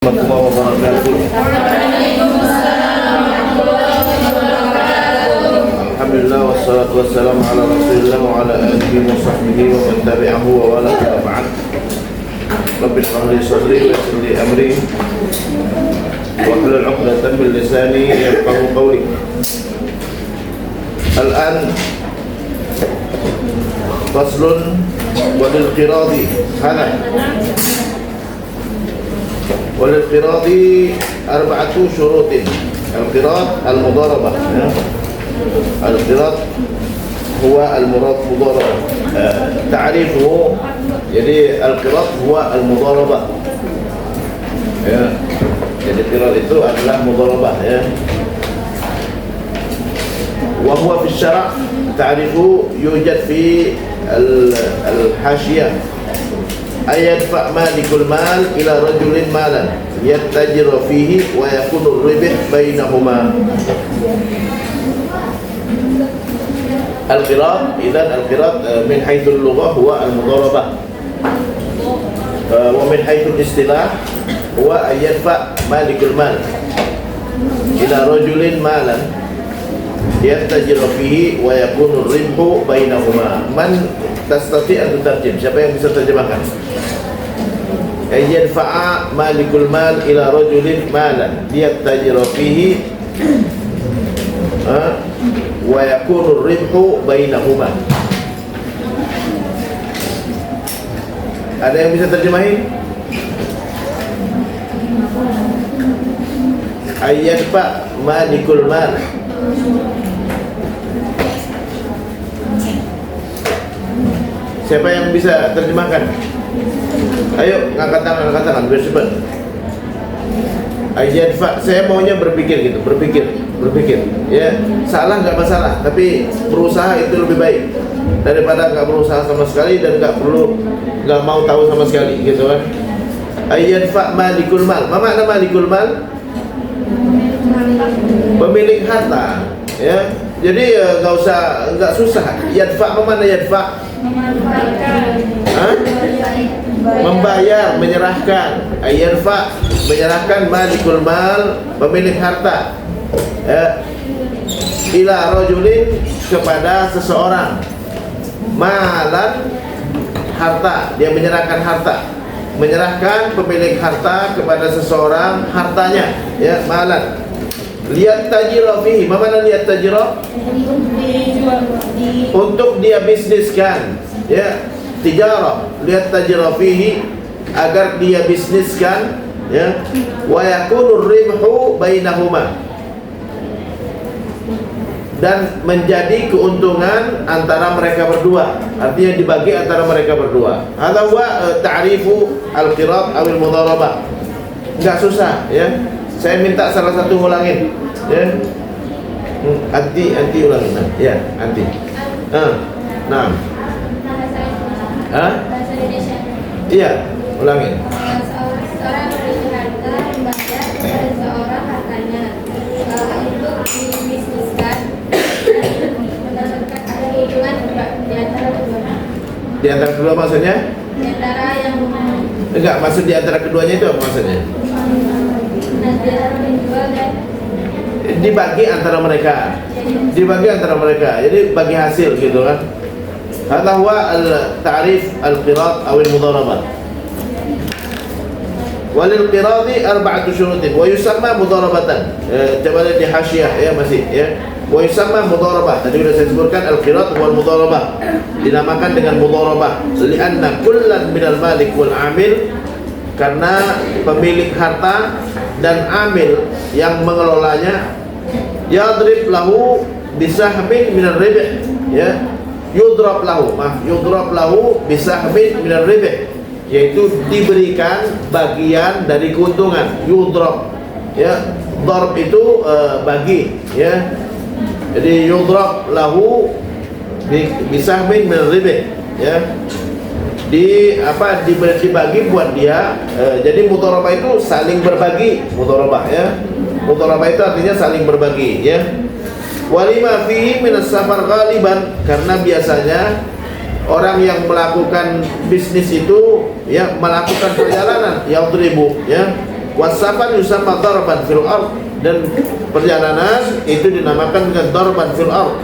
Alhamdulillah wassalatu wassalamu ala Rasulillah wa ala alihi wa sahbihi wa man tabi'ahu wa wala ba'd. Rabbi shrah li sadri wa yassir li amri wa hlul 'uqdatam min lisani yafqahu qawli. Al-an faslun walil qiradi hana والانقراض أربعة شروط. الانقراض المضاربة. الانقراض هو المضاربة. تعريفه jadi الانقراض هو المضاربة. Jadi انقراض itu adalah مضاربة. وهو في الشرع تعريفه يوجد في الحاشية أن يدفع مالك المال إلى رجل مالا يتجر فيه ويكون الربح بينهما. القراض إذن القراض من حيث اللغة هو المضاربة، ومن حيث الاصطلاح هو أن يدفع مالك المال إلى رجل مالا يتجر فيه ويكون الربح بينهما. من تستطيع أن تترجم؟ Siapa yang bisa terjemahkan? Yadfa'a malikul mal ila rajulin malan yattajiru fihi wa yakunu ribhu bainahuma. Ada yang bisa terjemahin? Yadfa' malikul mal. Siapa yang bisa terjemahkan? Ayo, angkat tangan biar cepat. Yadfa', saya maunya berpikir gitu, berpikir. Ya, salah nggak masalah, tapi berusaha itu lebih baik daripada nggak berusaha sama sekali dan nggak mau tahu sama sekali, gitu kan? Yadfa' malikul mal. Apa makna malikul mal? Pemilik harta, ya. Jadi nggak susah. Yadfa' apa makna yadfa'? Membayar, menyerahkan. Yadfa' menyerahkan malikul mal, pemilik harta, ila rajulin kepada seseorang, malan harta, dia menyerahkan harta, menyerahkan pemilik harta kepada seseorang hartanya, ya, malan. Lihat tajiro fihi, mana lihat tajiro? Untuk dia bisniskan, ya, tijarah. Lihat tajiro fihi, agar dia bisniskan, ya, wa yakunu ribhu bainahuma, dan menjadi keuntungan antara mereka berdua, artinya dibagi antara mereka berdua. Hadza huwa ta'rifu al-qirad aw al-mudharabah. Enggak susah, ya. Saya minta salah satu ulangin, ya. Anti ulangin, ya, anti. Nah. Bahasa Indonesia. Iya, ulangin. Seorang memiliki harta membayar kepada seorang hartanya untuk dibisniskan dan mendapatkan keuntungan di antara kedua. Di antara kedua maksudnya? Di antara yang Enggak, maksud di antara keduanya itu apa maksudnya? Di antara menjual dan Dibagi antara mereka. Dibagi antara mereka. Jadi bagi hasil, gitu kan? Hadza huwa al-ta'rif al-qirad aw al-mudharabah. Walil qiradi arba'atu syurutin wa yusamma mudharabatan. Coba lihat di hasyiah, ya, masih, ya. Wa yusamma mudharabah. Tadi sudah saya sebutkan al-qirad wal mudharabah. Dinamakan dengan mudharabah li'anna kullan minal malik wal 'amil, karena pemilik harta dan amil yang mengelolanya yadrib lahu bisahmin minal ribh, ya. Yudrab lahu bisahmin minar ribh, yaitu diberikan bagian dari keuntungan. Yudrab, ya, darb itu bagi, ya. Jadi yudrab lahu bisahmin minar ribh, ya. Dibagi buat dia. Jadi mudharabah itu saling berbagi, mudharabah, ya. Mudharabah itu artinya saling berbagi, ya. Walima fihi minas safar ghaliban, karena biasanya orang yang melakukan bisnis itu, ya, melakukan perjalanan, yadribu, ya, Wasafar yusamma darban fil ard, dan perjalanan itu dinamakan dengan darban fil ard.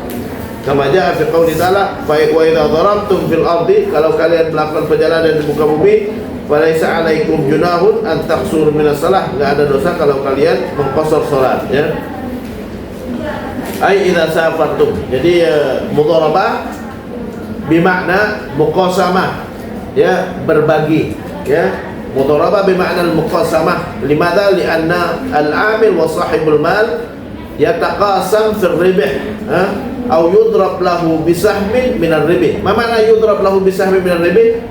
Kama jaa fi qouli ta'ala, fa wa idza darabtum fil ardi, kalau kalian melakukan perjalanan di muka bumi, falaisa 'alaikum junahun an taqsuru minas shalah, enggak ada dosa kalau kalian mengqasar salat, ya. Ai idza safartum. Jadi mudharabah bermakna muqasamah, ya, berbagi, ya. Mudharabah bermakna al-muqasamah. Limadha? Lianna al-amil wa sahibul mal yataqasam fil ribh, atau yudrab lahu bisahmin min ar-ribh. Ma makna yudrab lahu bisahmin min ar-ribh?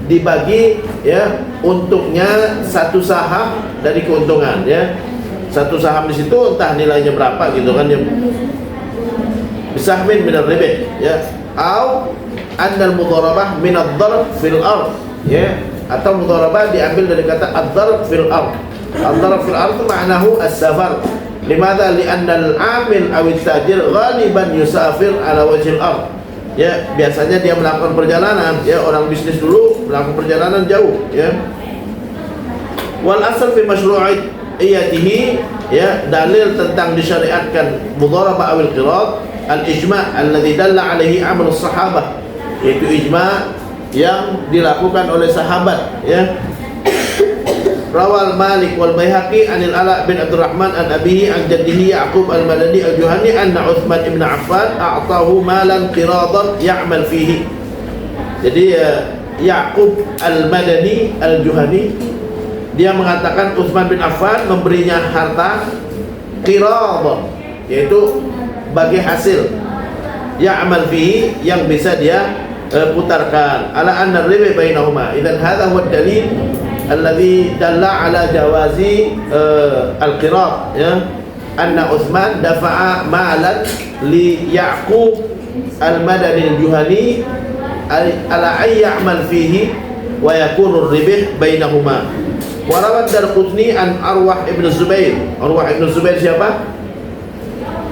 Dibagi, ya, untuknya satu saham dari keuntungan, ya. Satu saham di situ entah nilainya berapa gitu kan, ya. Bisahmin min ar-ribh, ya. Au annal mudharabah min ad-darb fil ard, ya. Atau mudharabah diambil dari kata ad-darb fil ard. Ad-darb fil ard ma'nahu as-safar. Limadha? Li'anna al-amil aw at-tajir ghaliban yusafir ala wajhil ard. Ya, biasanya dia melakukan perjalanan, ya, orang bisnis dulu melakukan perjalanan jauh, ya. Wal asal fi masyru'iyatihi, ya, dalil tentang disyariatkan mudharabah awil qirat al-ijma' alladhi dalla alaihi amal as-sahabah, yaitu ijma' yang dilakukan oleh sahabat, ya. Rawal Malik wal Baihaqi anil Ala bin Abdurrahman an abihi an jaddihi Yaqub al-Madani al-Juhani anna Utsman ibn Affan a'tahu malan qiradan ya'mal fihi. Jadi Yaqub al-Madani al-Juhani dia mengatakan Utsman bin Affan memberinya harta qiradan, yaitu bagi hasil, ya'mal fihi, yang bisa dia putarkan, ala anna riba bainahuma. Idzan hadha huwa dalil alladhi dalla ala jawazi al-qirat, ya, anna Utsman dafa'a malan li Yaqub al-Madani al-Juhani ala ay ya'mal fihi wa yakunu ar-ribh bainahuma. Wa rawad Darqutni an Arwah ibn Zubair. Arwah ibn Zubair siapa?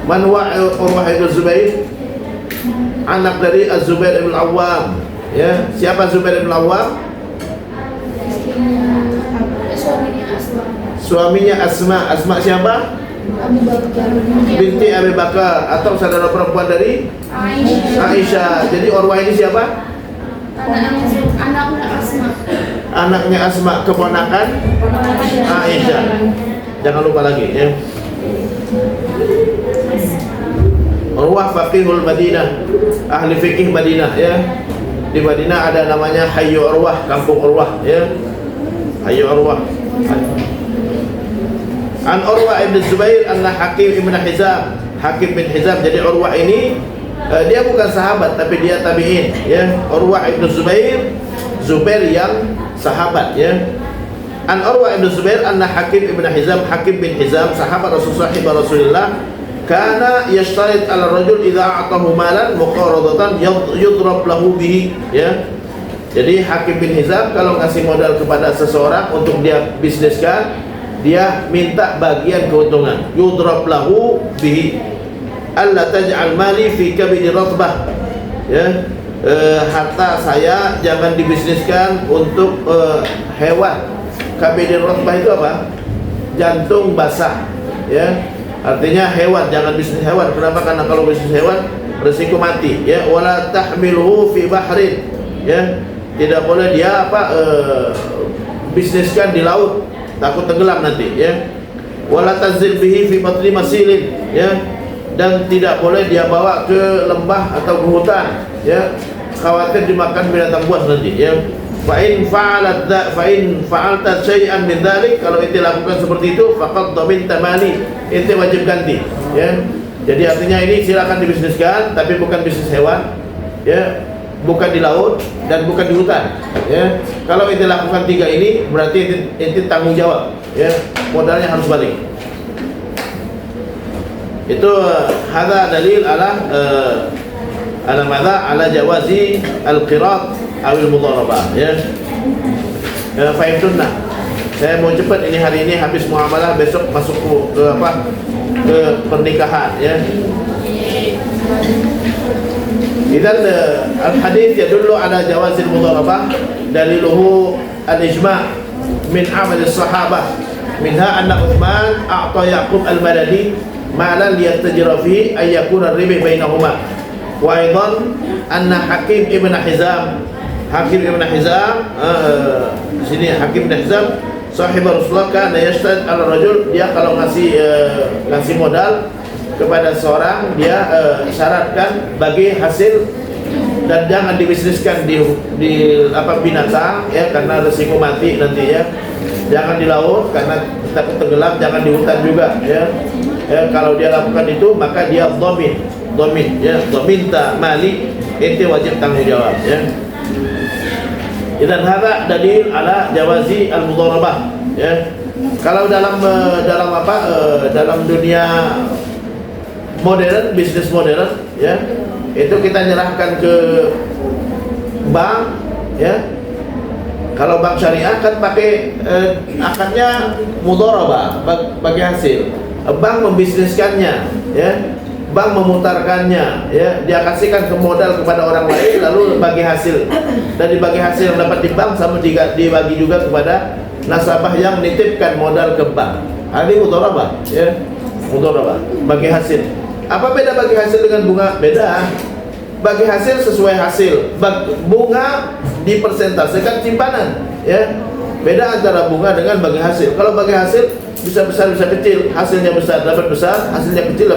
Man huwa Arwah ibn Zubair? Anak dari Az-Zubair ibn Awwam, ya. Siapa Zubair ibn Awwam? Suaminya Asma. Asma siapa? Binti Abi Bakar, atau saudara perempuan dari Aisyah. Jadi Urwah ini siapa? Anaknya Asma. Anaknya Asma, keponakan Aisyah. Jangan lupa lagi, ya. Urwah faqihul Madinah, ahli fikih Madinah, ya. Di Madinah ada namanya Hayyu Urwah, kampung Urwah, ya. Hayyu Urwah. An Urwah ibn Zubair anna Hakim ibn Hizam. Hakim bin Hizam. Jadi Urwah ini dia bukan sahabat tapi dia tabi'in, ya. Urwah ibn Zubair, Zubair yang sahabat, ya. An Urwah ibn Zubair anna Hakim ibn Hizam. Hakim bin Hizam sahabat Rasulullah, kana yashtarit ala rajul idza a'tahu malan muqaradatan yudrab lahu bihi, ya. Jadi Hakim bin Hizam kalau ngasih modal kepada seseorang untuk dia bisniskan, dia minta bagian keuntungan, yudrab lahu bihi, alla taj'al mali fi kabidi ratbah, ya. Harta saya jangan dibisniskan untuk hewan. Kabidi ratbah itu apa? Jantung basah, ya. Artinya hewan, jangan bisnis hewan. Kenapa? Karena kalau bisnis hewan resiko mati, ya. Wala tahmiluhu fi bahrin, ya. Tidak boleh dia bisniskan di laut, takut tenggelam nanti, ya. Wala tazil bihi fi batni masilin, ya. Dan tidak boleh dia bawa ke lembah atau ke hutan, ya. Khawatir dimakan binatang buas nanti, ya. Fa in fa'alta syai'an min dzalik, kalau ente lakukan seperti itu, faqad dhaminta mali, ente wajib ganti, ya. Jadi artinya ini silakan dibisniskan tapi bukan bisnis hewan, ya. Bukan di laut dan bukan di hutan, ya. Kalau ente lakukan tiga ini berarti ente tanggung jawab, ya. Modalnya harus balik. Itu hadza dalil ala jawazi al-qirat awil mudharabah, ya. Fahimtunna. Saya mau cepat ini, hari ini habis muamalah, besok masuk ke pernikahan, ya. Idzan al-hadits yadullu ala jawazil mudharabah, daliluhu al-ijma' min amal as-sahabah minha anna Utsman a'ta Yaqub al-Madani malan liyattajira fihi ay yakuna ar-ribh bainahuma wa aidan anna Hakim ibn Hizam sini Hakim ibn Hizam sahib Rasulullah kana yashtad ala rajul, dia kalau ngasih modal kepada seorang dia syaratkan bagi hasil dan jangan dibisniskan di binatang ya, karena resiko mati nanti ya. Jangan di laut karena takut tenggelam, jangan di hutan juga ya. Kalau dia lakukan itu maka dia dhamin ya, dhaminta mali, itu wajib tanggung jawab ya. Dan hadza dalil ala jawazi al-mudharabah ya. Kalau dalam dunia modern, bisnis modern ya, itu kita nyerahkan ke bank ya. Kalau bank syariah kan pakai akadnya mudharabah bagi hasil. Bank membisniskannya ya, bank memutarkannya ya, dia kasihkan ke modal kepada orang lain lalu bagi hasil, dan dibagi hasil yang dapat di bank sama dibagi juga kepada nasabah yang nitipkan modal ke bank. Ini mudharabah ya, mudharabah bagi hasil. Apa beda bagi hasil dengan bunga? Beda. Bagi hasil sesuai hasil, bunga dipersentasekan simpanan ya. Beda antara bunga dengan bagi hasil. Kalau bagi hasil bisa besar bisa kecil, hasilnya besar dapat besar, hasilnya kecil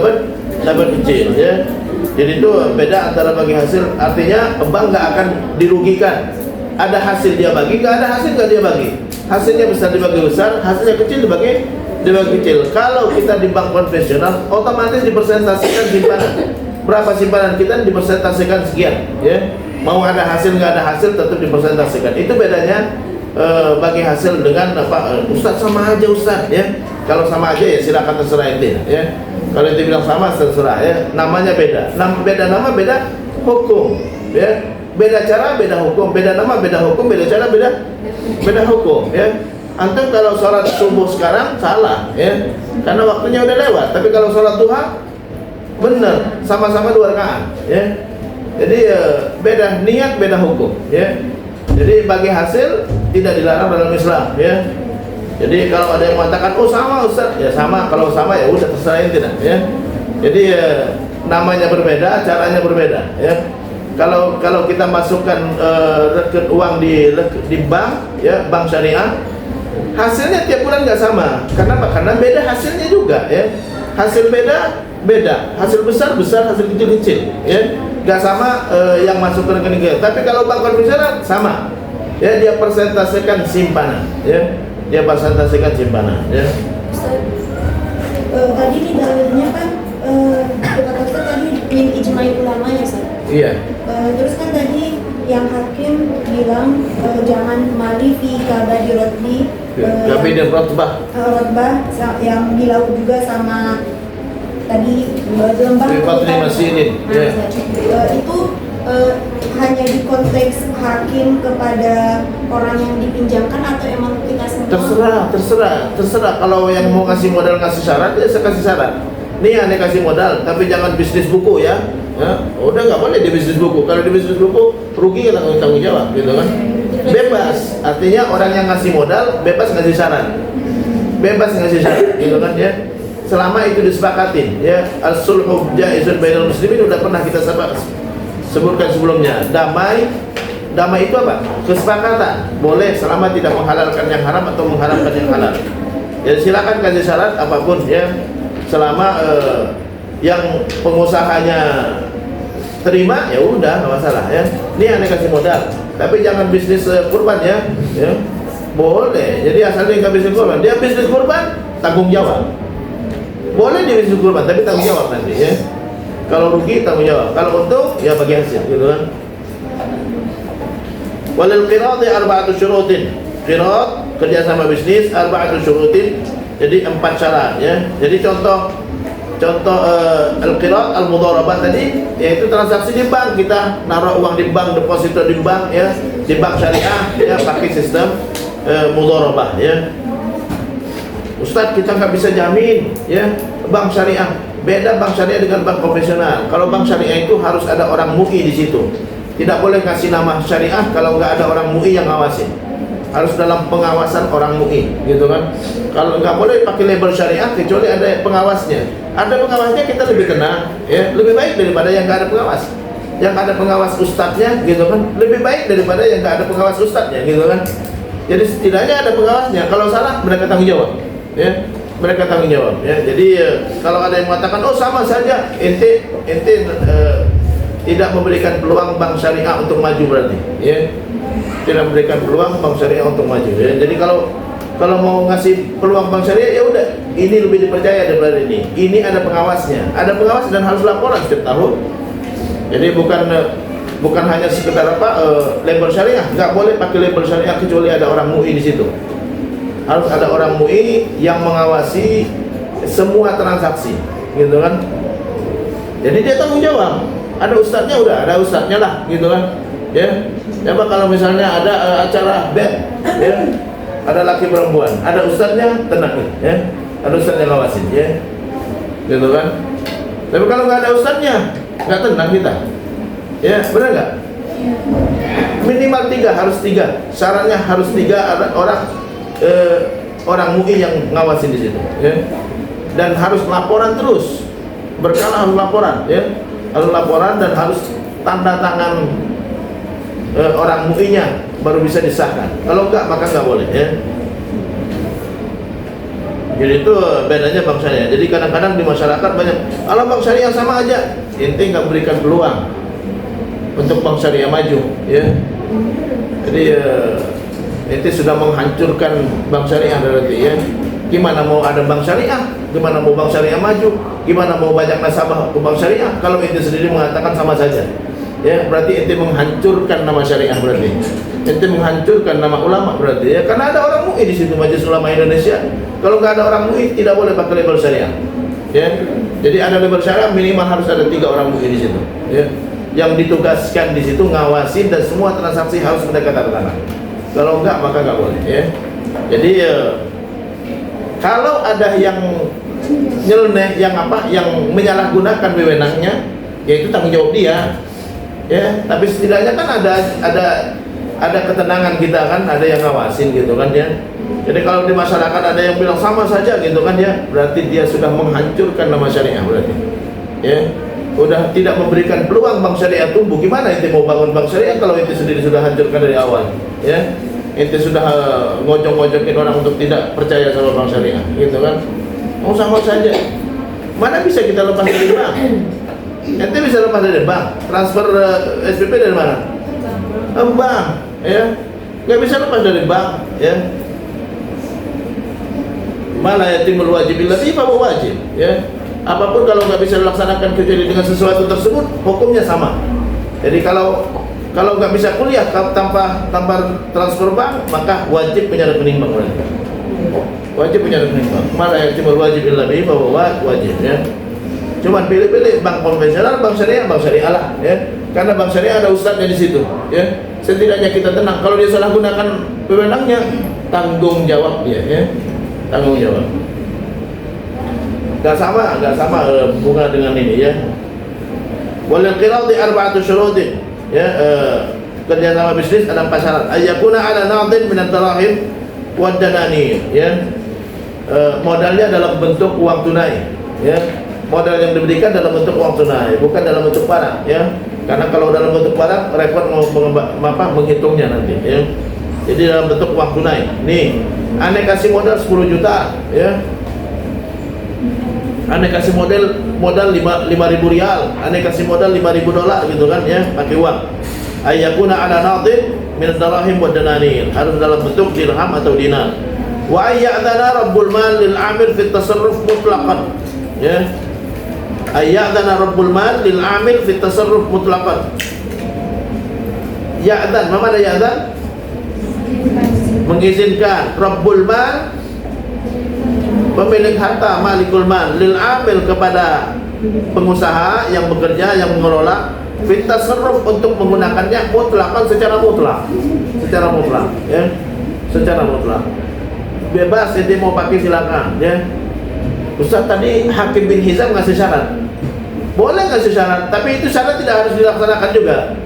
dapat kecil ya. Jadi itu beda antara bagi hasil, artinya bank nggak akan dirugikan. Ada hasil dia bagi, nggak ada hasil nggak dia bagi. Hasilnya besar dibagi besar, hasilnya kecil dibagi kecil. Kalau kita di bank konvensional otomatis dipersentasikan simpanan. Berapa simpanan kita dipersentasikan sekian ya. Mau ada hasil nggak ada hasil tetap dipersentasikan. Itu bedanya bagi hasil dengan Ustaz sama aja Ustaz ya. Kalau sama aja ya silakan terserah ente ya. Kalau ente bilang sama terserah ya. Namanya beda. Beda nama beda hukum ya. Beda cara beda hukum, beda nama beda hukum, beda cara beda hukum ya. Antum kalau sholat subuh sekarang salah ya, karena waktunya udah lewat. Tapi kalau sholat duha benar, sama-sama 2 rakaat ya. Jadi beda niat, beda hukum ya. Jadi bagi hasil tidak dilarang dalam Islam ya. Jadi kalau ada yang mengatakan oh sama Ustaz, ya sama. Kalau sama ya udah terserah tidak ya. Jadi namanya berbeda, caranya berbeda ya. Kalau kita masukkan uang di bank ya, bank syariah, hasilnya tiap bulan nggak sama. Kenapa? Karena beda hasilnya juga ya. Hasil beda, hasil besar, hasil kecil ya. Nggak sama yang masuk ke rekening kita. Tapi kalau bank konvensional sama ya, dia persentasikan simpanan ya. Dia persentasikan simpanan ya. Tadi di dalilnya kan kata Ustaz tadi min ijma'i ulama ya Ustaz. Iya. Terus kan tadi yang hakim bilang jangan mali fi kabadi rotbi kabidin rotbah yang di laut juga sama tadi lembah masinin ya. Itu hanya di konteks hakim kepada orang yang dipinjamkan atau emang kita semua? Terserah. Kalau yang mau ngasih modal ngasih syarat ya saya kasih syarat. Nih aneh kasih modal tapi jangan bisnis buku ya. Udah nggak boleh di bisnis buku. Kalau di bisnis buku rugi kita tanggung jawab gitu kan. Bebas, artinya orang yang ngasih modal bebas ngasih syarat. Gitu kan ya. Selama itu disepakatin ya, as-sulhu jaizun bainal muslimin udah pernah kita sebutkan sebelumnya. Damai itu apa? Kesepakatan. Boleh selama tidak menghalalkan yang haram atau mengharamkan yang halal. Ya silakan kasih syarat apapun ya. Selama yang pengusahanya terima ya udah nggak masalah ya. Ini aneh kasih modal, tapi jangan bisnis kurban ya. Boleh. Jadi asalnya nggak bisnis kurban, dia bisnis kurban tanggung jawab. Boleh dia bisnis kurban, tapi tanggung jawab nanti ya. Kalau rugi tanggung jawab, kalau untung ya bagi hasil gitu kan. Walil qirati arba'atu syurutin. Qirat kerjasama bisnis arba'atu syurutin. Jadi 4 syarat ya. Jadi contoh al-qirat al-mudharabah tadi yaitu transaksi di bank, kita naruh uang di bank, deposito di bank ya, di bank syariah ya, pakai sistem mudharabah ya. Ustaz kita nggak bisa jamin ya, bank syariah beda bank syariah dengan bank konvensional. Kalau bank syariah itu harus ada orang MUI di situ. Tidak boleh kasih nama syariah kalau nggak ada orang MUI yang ngawasin. harus dalam pengawasan orang MUI, gitu kan. Kalau nggak boleh pakai label syariah kecuali ada pengawasnya. Ada pengawasnya kita lebih tenang, ya, lebih baik daripada yang nggak ada pengawas. Yang ada pengawas ustadznya, gitu kan, lebih baik daripada yang nggak ada pengawas ustadznya, gitu kan. Jadi setidaknya ada pengawasnya. Kalau salah mereka tanggung jawab, ya. Mereka tanggung jawab, ya. Jadi kalau ada yang mengatakan oh sama saja, ente tidak memberikan peluang bank syariah untuk maju berarti, ya. Tidak memberikan peluang bank syariah untuk maju, ya. Jadi kalau mau ngasih peluang bank syariah, ya udah, ini lebih dipercaya daripada ini. Ini ada pengawasnya, ada pengawas dan harus laporan setiap tahun. Jadi bukan hanya sekedar label syariah, nggak boleh pakai label syariah kecuali ada orang MUI di situ. Harus ada orang MUI yang mengawasi semua transaksi, gitu kan. Jadi dia tanggung jawab. Ada ustadznya, udah ada ustadznya lah, gitu kan. Ya, coba kalau misalnya ada acara bet, ya, ada laki perempuan, ada ustadznya, tenang nih, ya, ada ustadznya ngawasin, ya, gitu kan. Tapi kalau nggak ada ustadznya, nggak tenang kita, ya, benar nggak? Minimal 3, harus 3. Syaratnya harus 3 ada orang MUI yang ngawasin di situ, ya. Dan harus laporan terus, berkala harus laporan, ya. Harus laporan dan harus tanda tangan orang MUI-nya baru bisa disahkan. Kalau enggak maka enggak boleh, ya. Jadi itu bedanya bank syariah. Jadi kadang-kadang di masyarakat banyak, "Alah bank syariah sama aja." Ente enggak berikan peluang untuk bank syariah maju, ya. Jadi ente sudah menghancurkan bank syariah berarti, ya. Gimana mau ada bank syariah? Gimana mau bank syariah maju? Gimana mau banyak nasabah ke bank syariah kalau ente sendiri mengatakan sama saja? Ya, berarti ente menghancurkan nama syariah berarti. Ente menghancurkan nama ulama berarti, ya. Karena ada orang MUI di situ, Majelis Ulama Indonesia. Kalau nggak ada orang MUI tidak boleh pakai label syariah. Ya. Jadi ada label syariah minimal harus ada 3 orang MUI di situ, ya. Yang ditugaskan di situ ngawasin dan semua transaksi harus mereka tanda tangan. Kalau enggak maka nggak boleh, ya. Jadi kalau ada yang nyeleneh, yang menyalahgunakan wewenangnya, yaitu tanggung jawab dia, ya. Tapi setidaknya kan ada ketenangan kita kan, ada yang ngawasin, gitu kan, ya. Jadi kalau di masyarakat ada yang bilang sama saja, gitu kan, ya, berarti dia sudah menghancurkan nama syariah berarti, ya. Udah tidak memberikan peluang bank syariah tumbuh. Gimana ente mau bangun bank syariah kalau ente sendiri sudah hancurkan dari awal, ya? Ente sudah ngojok-ngojokin orang untuk tidak percaya sama bank syariah, gitu kan? Mau sama saja. Mana bisa kita lepas dari bank? Ente bisa lepas dari bank. Transfer SPP dari mana? Bank, ya. Nggak bisa lepas dari bank, ya. Malah yatimul wajib illati fa wajib, ya. Apapun kalau nggak bisa dilaksanakan kecuali dengan sesuatu tersebut, hukumnya sama. Jadi kalau nggak bisa kuliah tanpa transfer bank, maka wajib punya rekening bank berarti. Wajib punya rekening bank. Malah yang cuma wajib illati bahwa wajib, ya. Cuman pilih-pilih bank konvensional, bank syariah lah, ya. Karena bank syariah ada ustadznya di situ, ya. Setidaknya kita tenang. Kalau dia salah gunakan wewenangnya, tanggung jawab dia, ya. Tanggung jawab. Gak sama bunga dengan ini, ya. Walil qiradi 4 syurutin, ya. Kerjasama bisnis ada 4 syarat. Ayyakuna ala naqdin min ad-darahim wa ad-dananir, ya. Modalnya dalam bentuk uang tunai, ya. Modal yang diberikan dalam bentuk uang tunai, bukan dalam bentuk barang, ya. Karena kalau dalam bentuk barang repot menghitungnya nanti, ya. Jadi dalam bentuk uang tunai. Nih, ane kasih modal 10 juta, ya. Ane kasih modal 5.000 rial, ane kasih modal 5.000 dolar, gitu kan, ya, pakai uang. Ayyakuna ala naqdin min ad-darahim wa dananir, harus dalam bentuk dirham atau dinar. Wa ayyadana rabbul mal lil amil fi tasarruf mutlaqan, ya. Ayyadana rabbul mal lil amil fi tasarruf mutlaqan. Ya'dan, apa ada ya'dan? Mengizinkan rabbul mal, pemilik harta, malikul mal, lil amil, kepada pengusaha yang bekerja, yang mengelola, fit tasarruf, untuk menggunakannya mutlaqan, secara mutlak, ya. Secara mutlak. Bebas, ente mau pakai silakan, ya. Ustaz tadi Hakim bin Hizam ngasih syarat. Boleh ngasih syarat, tapi itu syarat tidak harus dilaksanakan juga.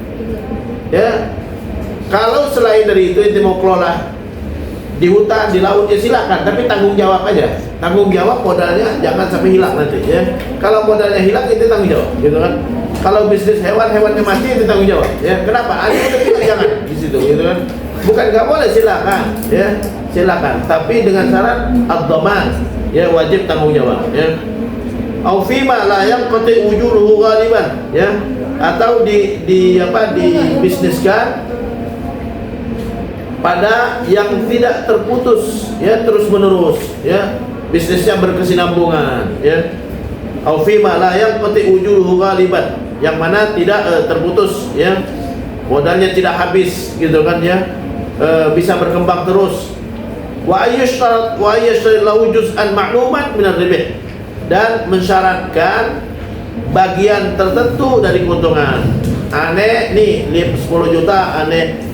Ya. Kalau selain dari itu ente mau kelola di hutan, di laut, ya silakan, tapi tanggung jawab aja. Tanggung jawab modalnya jangan sampai hilang nanti ya. Kalau modalnya hilang itu tanggung jawab, gitu kan. Kalau bisnis hewannya mati itu tanggung jawab. Ya, kenapa? Anda udah bilang jangan di situ, gitu kan. Bukan nggak boleh, silakan, ya, silakan. Tapi dengan syarat ad-dhaman, ya, wajib tanggung jawab, ya. Au fima la yanqati wujuduhu ghaliban, ya. Atau dibisniskan pada yang tidak terputus, ya, terus menerus, ya, bisnisnya berkesinambungan, ya. Au fima la yanqati wujuduhu ghaliban, yang mana tidak terputus, ya, modalnya tidak habis, gitu kan, ya, bisa berkembang terus. Wa ayyashtarat lahu juz'an ma'luman min ar-ribh, dan mensyaratkan bagian tertentu dari keuntungan. Aneh nih 10 juta aneh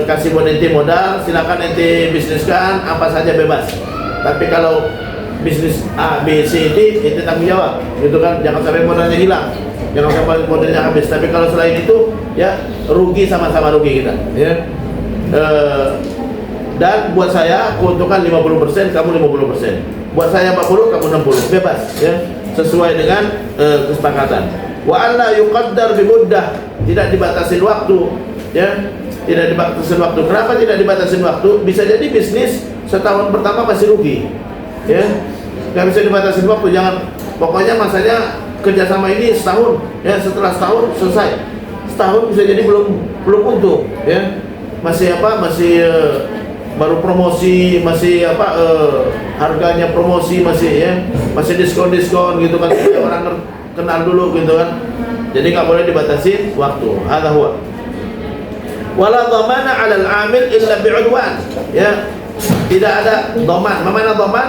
kasih buat ente modal, silakan ente bisniskan apa saja bebas. Tapi kalau bisnis A, B, C, D, ente tanggung jawab, gitu kan. Jangan sampai modalnya hilang, jangan sampai modalnya habis. Tapi kalau selain itu, ya, rugi, sama-sama rugi kita, ya. Dan buat saya keuntungan 50%, kamu 50%. Buat saya 40, kamu 60, bebas, ya, sesuai dengan kesepakatan. Wa alla yuqaddar bi muddah, tidak dibatasin waktu, ya. Tidak dibatasin waktu. Kenapa tidak dibatasin waktu? Bisa jadi bisnis setahun pertama masih rugi, ya. Nggak bisa dibatasin waktu. Jangan, pokoknya masanya kerjasama ini setahun, ya. Setelah setahun selesai. Setahun bisa jadi belum untung, ya. Masih baru promosi, masih harganya promosi masih, ya, masih diskon gitu kan. Orang kenal dulu, gitu kan. Jadi nggak boleh dibatasi waktu. Hadza huwa. Wala dhamana 'alal 'amil illa bi'udwan, ya. Tidak ada dhaman. Mana dhaman?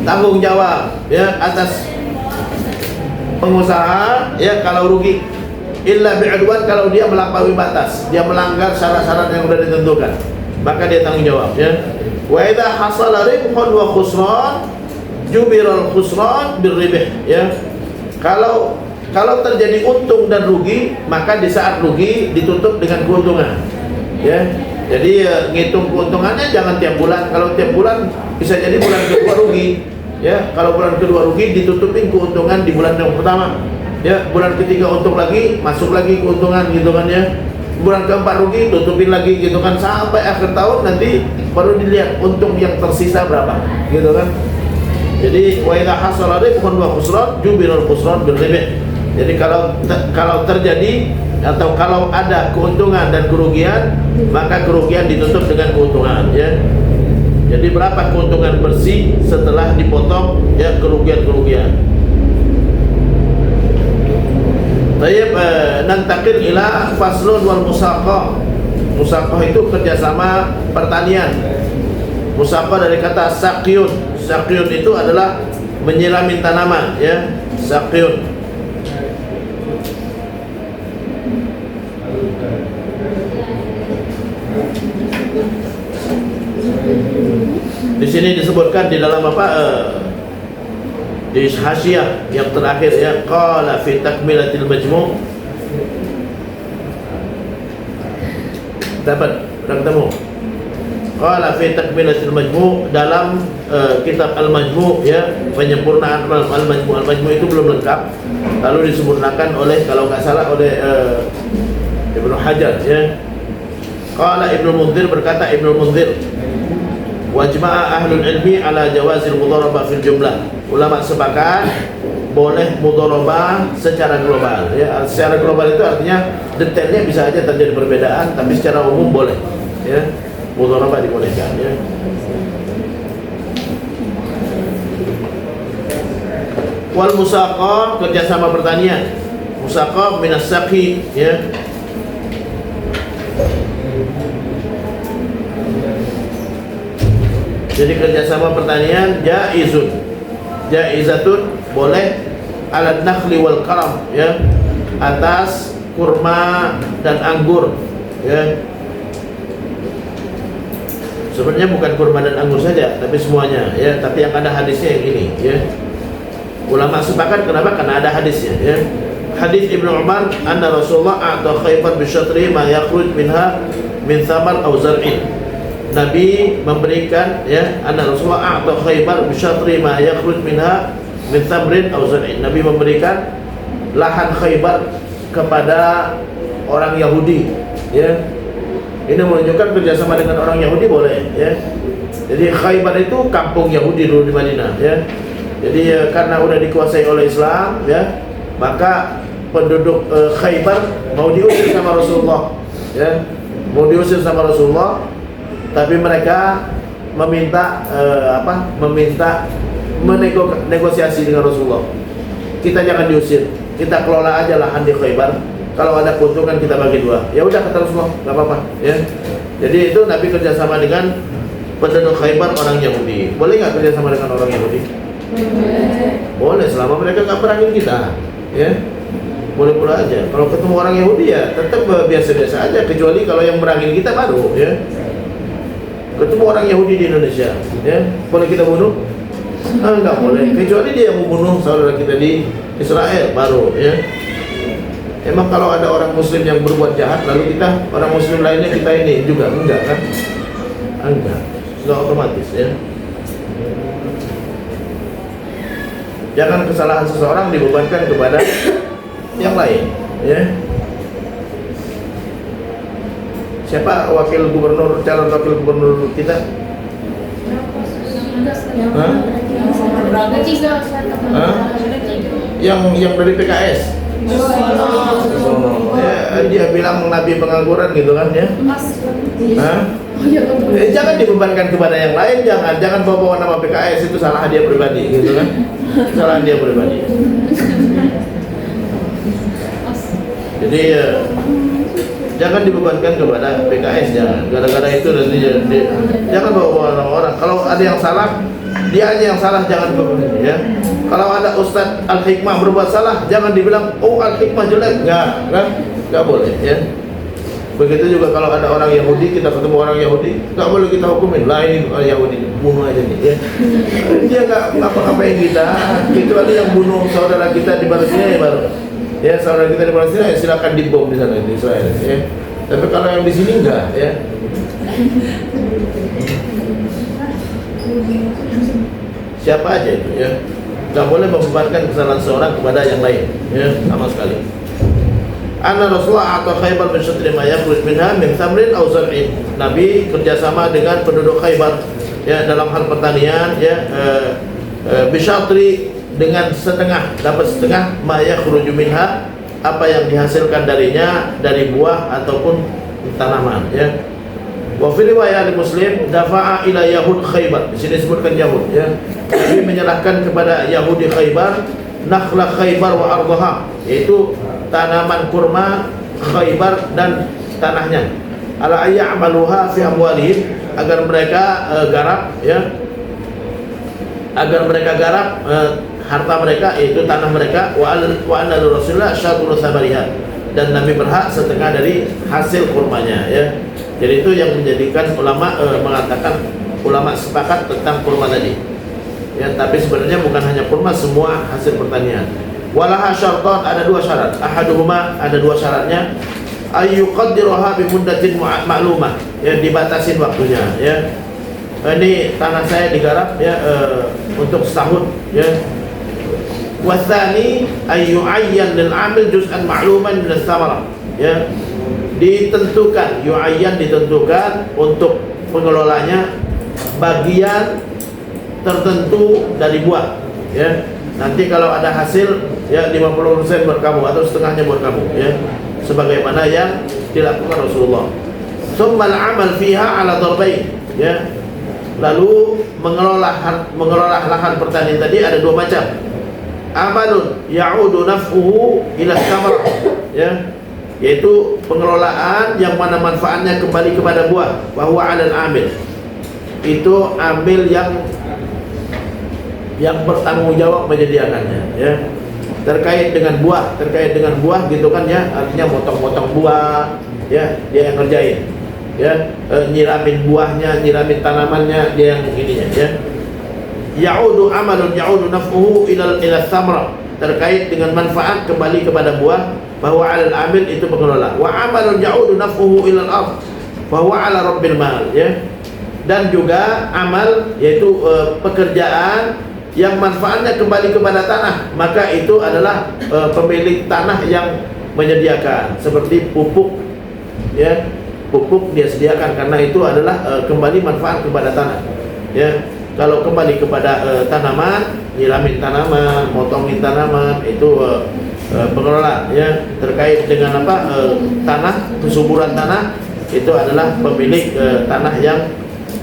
Tanggung jawab, ya, atas pengusaha, ya, kalau rugi. Illa bi'udwan, kalau dia melampaui batas, dia melanggar syarat-syarat yang sudah ditentukan, maka dia tanggung jawab, ya. Wa idza hasala ribhun wa khusran jubiral khusran birribh, ya. Kalau terjadi untung dan rugi, maka di saat rugi ditutup dengan keuntungan, ya. Jadi ngitung keuntungannya jangan tiap bulan. Kalau tiap bulan bisa jadi bulan kedua rugi, ya. Kalau bulan kedua rugi, ditutupin keuntungan di bulan yang pertama, ya. Bulan ketiga untung lagi, masuk lagi keuntungan, gitu kan, ya. Bulan keempat rugi, tutupin lagi, gitu kan, sampai akhir tahun nanti baru dilihat untung yang tersisa berapa, gitu kan. Jadi wa idza hasala ribhun wa khusran jubiral khusran birribh. Jadi kalau terjadi atau kalau ada keuntungan dan kerugian, maka kerugian ditutup dengan keuntungan, ya. Jadi berapa keuntungan bersih setelah dipotong, ya, kerugian-kerugian. Baik, nantaqil ila faslun wal musaqah. Musaqah itu kerjasama pertanian. Musaqah dari kata saqyun. Saqyun itu adalah menyirami tanaman, ya. Saqyun. Di sini disebutkan di dalam di hasyiah yang terakhir, ya, qala fi takmilatil majmu'. Dapat ketemu. Qala fi takmilatil majmu', dalam kitab al-majmu', ya, penyempurnaan al-majmu'. Al-majmu' itu belum lengkap, lalu disempurnakan oleh, kalau nggak salah, oleh Ibnu Hajar, ya. Qala Ibnu Munzir, berkata Ibnu Munzir, wajma'a ahlul ilmi ala jawazil mudharabah fil jumlah. Ulama sepakat boleh mudharabah secara global, ya. Secara global itu artinya detailnya bisa aja terjadi perbedaan, tapi secara umum boleh, ya, mudharabah dibolehkan, ya. Wal musaqah, kerjasama pertanian. Musaqah minas saqi, ya. Jadi kerjasama pertanian jaizatun, boleh, alat nakhli wal karam, ya, atas kurma dan anggur, ya. Sebenarnya bukan kurma dan anggur saja, tapi semuanya, ya. Tapi yang ada hadisnya yang ini, ya. Ulama sepakat, kenapa? Karena ada hadisnya, ya. Hadis Ibnu Umar, anna Rasulullah a'ta Khaybar bi syatri ma yakhruj minha min thamar aw zar'in. Nabi memberikan ya anna Rasulullah a'ta Khaybar bi syatri ma yakhruj minha min thamrin aw zar'in. Nabi memberikan lahan Khaybar kepada orang Yahudi ya. Ini menunjukkan kerjasama dengan orang Yahudi boleh ya. Jadi Khaybar itu kampung Yahudi dulu di Madinah ya. Jadi karena udah dikuasai oleh Islam ya, maka penduduk Khaybar mau diusir sama Rasulullah ya. Mau diusir sama Rasulullah, tapi mereka meminta menegosiasi dengan Rasulullah. Kita jangan diusir, kita kelola aja lahan di Khaybar. Kalau ada keuntungan kita bagi dua. Ya udah kata Rasulullah, nggak apa-apa ya. Jadi itu Nabi kerjasama dengan penduduk Khaybar orang Yahudi. Boleh nggak kerjasama dengan orang Yahudi? Boleh selama mereka nggak perangin kita ya. Boleh pula aja. Kalau ketemu orang Yahudi ya tetap biasa-biasa aja, kecuali kalau yang merangin kita baru ya. Ketemu orang Yahudi di Indonesia ya, boleh kita bunuh? Nggak boleh, kecuali dia yang membunuh saudara kita di Israel baru ya. Emang kalau ada orang Muslim yang berbuat jahat, lalu kita orang Muslim lainnya kita ini juga enggak kan? Enggak otomatis ya. Jangan kesalahan seseorang dibebankan kepada yang lain ya. Siapa calon wakil gubernur kita? Yang dari PKS. Dia bilang Nabi pengangguran gitu kan ya. Jangan dibebankan kepada yang lain, jangan bawa nama PKS, itu salah dia pribadi gitu kan. Salah dia pribadi. Jadi jangan dibebankan kepada PKS, jangan. Gara-gara itu nanti jangan bawa nama orang. Kalau ada yang salah, dia aja yang salah, jangan beban ya. Kalau ada Ustadz Al-Hikmah berbuat salah, jangan dibilang oh Al-Hikmah jelek, enggak boleh ya. Begitu juga kalau ada orang Yahudi, kita ketemu orang Yahudi, enggak boleh kita hukumin. Lah ini orang Yahudi, bunuh aja nih ya. Dia enggak ngapa-ngapain kita, kecuali yang bunuh saudara kita di Palestina ya baru. Ya saudara kita di Palestina ya silakan dibom di sana di Israel ya. Tapi kalau yang di sini enggak ya. Siapa aja itu ya. Tidak boleh membebankan kesalahan seorang kepada yang lain ya, sama sekali. Anna Rasulullah atau Khaybar bin syatri ma yakhruj minha min thamrin aw zar'in. Nabi kerjasama dengan penduduk Khaybar ya dalam hal pertanian ya, bisyatri dengan setengah, dapat setengah ma yakhruju minha, apa yang dihasilkan darinya dari buah ataupun tanaman ya. Wa fi riwayat Muslim dafa'a ila Yahud Khaybar. Di sini disebutkan Yahud ya. Nabi menyerahkan kepada Yahudi Khaybar nakhla Khaybar wa ardhaha, yaitu tanaman kurma Khaybar dan tanahnya. Ala ayya'maluha fi amwalihim, agar mereka garap ya. Agar mereka garap harta mereka, yaitu tanah mereka. Wa anna Rasulullah syatrul sabariha, dan Nabi berhak setengah dari hasil kurmanya ya. Jadi itu yang menjadikan ulama mengatakan, ulama sepakat tentang kurma tadi ya, tapi sebenarnya bukan hanya kurma, semua hasil pertanian. Walaha syartan, ada dua syarat. Ahaduhuma, ada dua syaratnya, ayyuqaddiruha bi muddatin ma'lumah ya, dibatasin waktunya ya. Ini tanah saya digarap ya untuk setahun ya. Watsani ayyu'ayyan lil 'amil juz'an ma'luman min as-samarah ya. Ditentukan, yu'ayyan ditentukan untuk pengelolanya bagian tertentu dari buah ya. Nanti kalau ada hasil ya 50% buat kamu atau setengahnya buat kamu ya, sebagaimana yang dilakukan Rasulullah. Tsumma al-'amal fiha 'ala darbain ya. Lalu mengelola lahan pertanian tadi ada dua macam. Amalun ya'udu naf'uhu ila thamarah ya, yaitu pengelolaan yang mana manfaatnya kembali kepada buah. Bahwa 'alal amil, itu amil yang bertanggung jawab menyediakannya ya, terkait dengan buah gitu kan ya, artinya motong-motong buah ya, dia yang ngerjain ya, nyiramin buahnya, nyiramin tanamannya, dia yang ininya ya. Ya'udu amalun ya'udu naf'uhu ila thamra, terkait dengan manfaat kembali kepada buah. Bahwa 'alal amil, itu pengelola. Wa amalun ya'udu naf'uhu ila al-ardh, bahwa 'ala rabbil mal ya. dan juga amal, yaitu pekerjaan yang manfaatnya kembali kepada tanah, maka itu adalah pemilik tanah yang menyediakan. Seperti pupuk, ya, pupuk dia sediakan karena itu adalah kembali manfaat kepada tanah. Ya, kalau kembali kepada tanaman, nyiramin tanaman, motongin tanaman, itu pengelola, ya, terkait dengan apa, tanah, kesuburan tanah, itu adalah pemilik tanah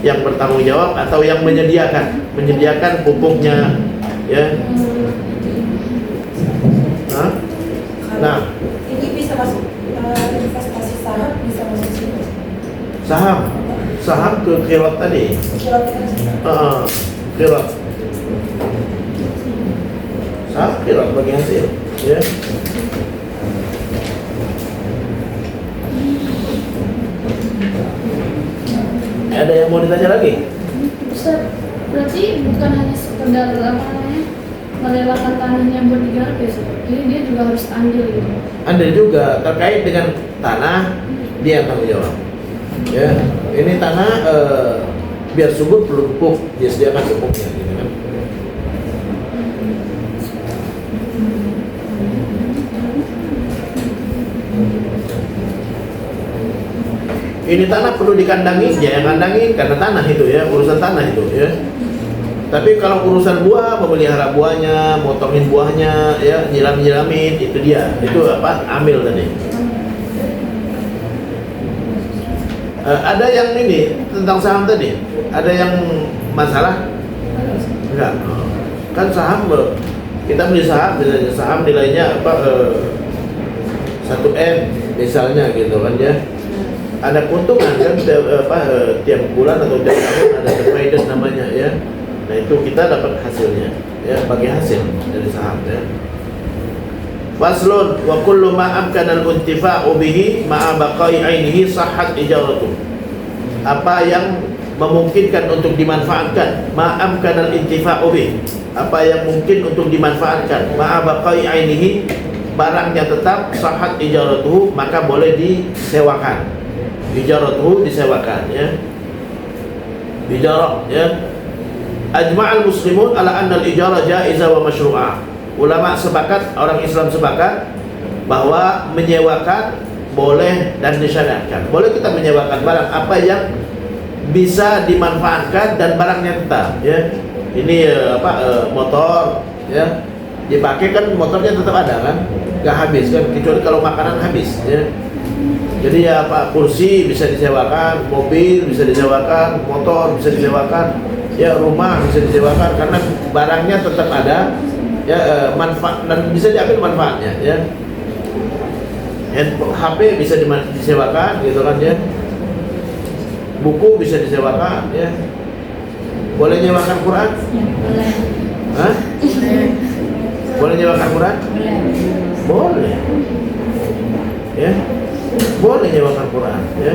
yang bertanggung jawab atau yang menyediakan pupuknya, ya. Nah, ini bisa masuk investasi saham, bisa masuk sini. Saham ke kirot tadi. Kirot. Saham kirot bagi hasil, ya. Ada yang mau ditanya lagi? Ustaz, berarti bukan hanya sekedar apa namanya melelahkan tanahnya buat digarap ya, Ustaz? Jadi dia juga harus andil gitu. Andil juga terkait dengan tanah, dia yang tanggung jawab. Ya, ini tanah biar subur perlu pupuk, dia sediakan pupuknya, gitu kan. Ini tanah perlu dikandangi, ya kandangin karena tanah itu, ya, urusan tanah itu, ya. Tapi kalau urusan buah, memelihara buahnya, motongin buahnya, ya, nyiram-nyiramin, itu dia. Itu apa? Amil tadi. Ada yang ini tentang saham tadi, ada yang masalah? Enggak. Kan saham, kita beli saham, misalnya saham nilainya apa, 1M misalnya, gitu kan, ya. Ada keuntungan kan tiap bulan atau tiap tahun ada dividen namanya, ya. Nah itu kita dapat hasilnya, ya, bagi hasil dari saham, ya. Faslun wa kullu ma amkana al-intifa'u bihi ma'a baqai 'ainihi sahhat ijaratuh. Apa yang memungkinkan untuk dimanfaatkan, ma amkana al-intifa'u bihi, apa yang mungkin untuk dimanfaatkan, ma'a baqai 'ainihi, barangnya tetap, sahhat ijaratuh, maka boleh disewakan. Ijaratuh disewakan, ya. Ijarah, ya. Ajma'al muslimun ala anna al-ijarah jaizah wa masyru'ah. Ulama sepakat, orang Islam sepakat bahwa menyewakan boleh dan disyariatkan. Boleh kita menyewakan barang apa yang bisa dimanfaatkan dan barangnya tetap, ya. Ini motor, ya, dipakai kan motornya tetap ada kan, nggak habis kan, kecuali kalau makanan habis, ya. Jadi ya kursi bisa disewakan, mobil bisa disewakan, motor bisa disewakan, ya, rumah bisa disewakan karena barangnya tetap ada, ya, manfaat dan bisa diambil manfaatnya, ya. HP bisa disewakan, gitu kan, ya. Buku bisa disewakan, ya. Boleh nyewakan Quran? Boleh. Hah? Boleh nyewakan Quran? Boleh. Ya. Boleh nyewakan Quran, ya.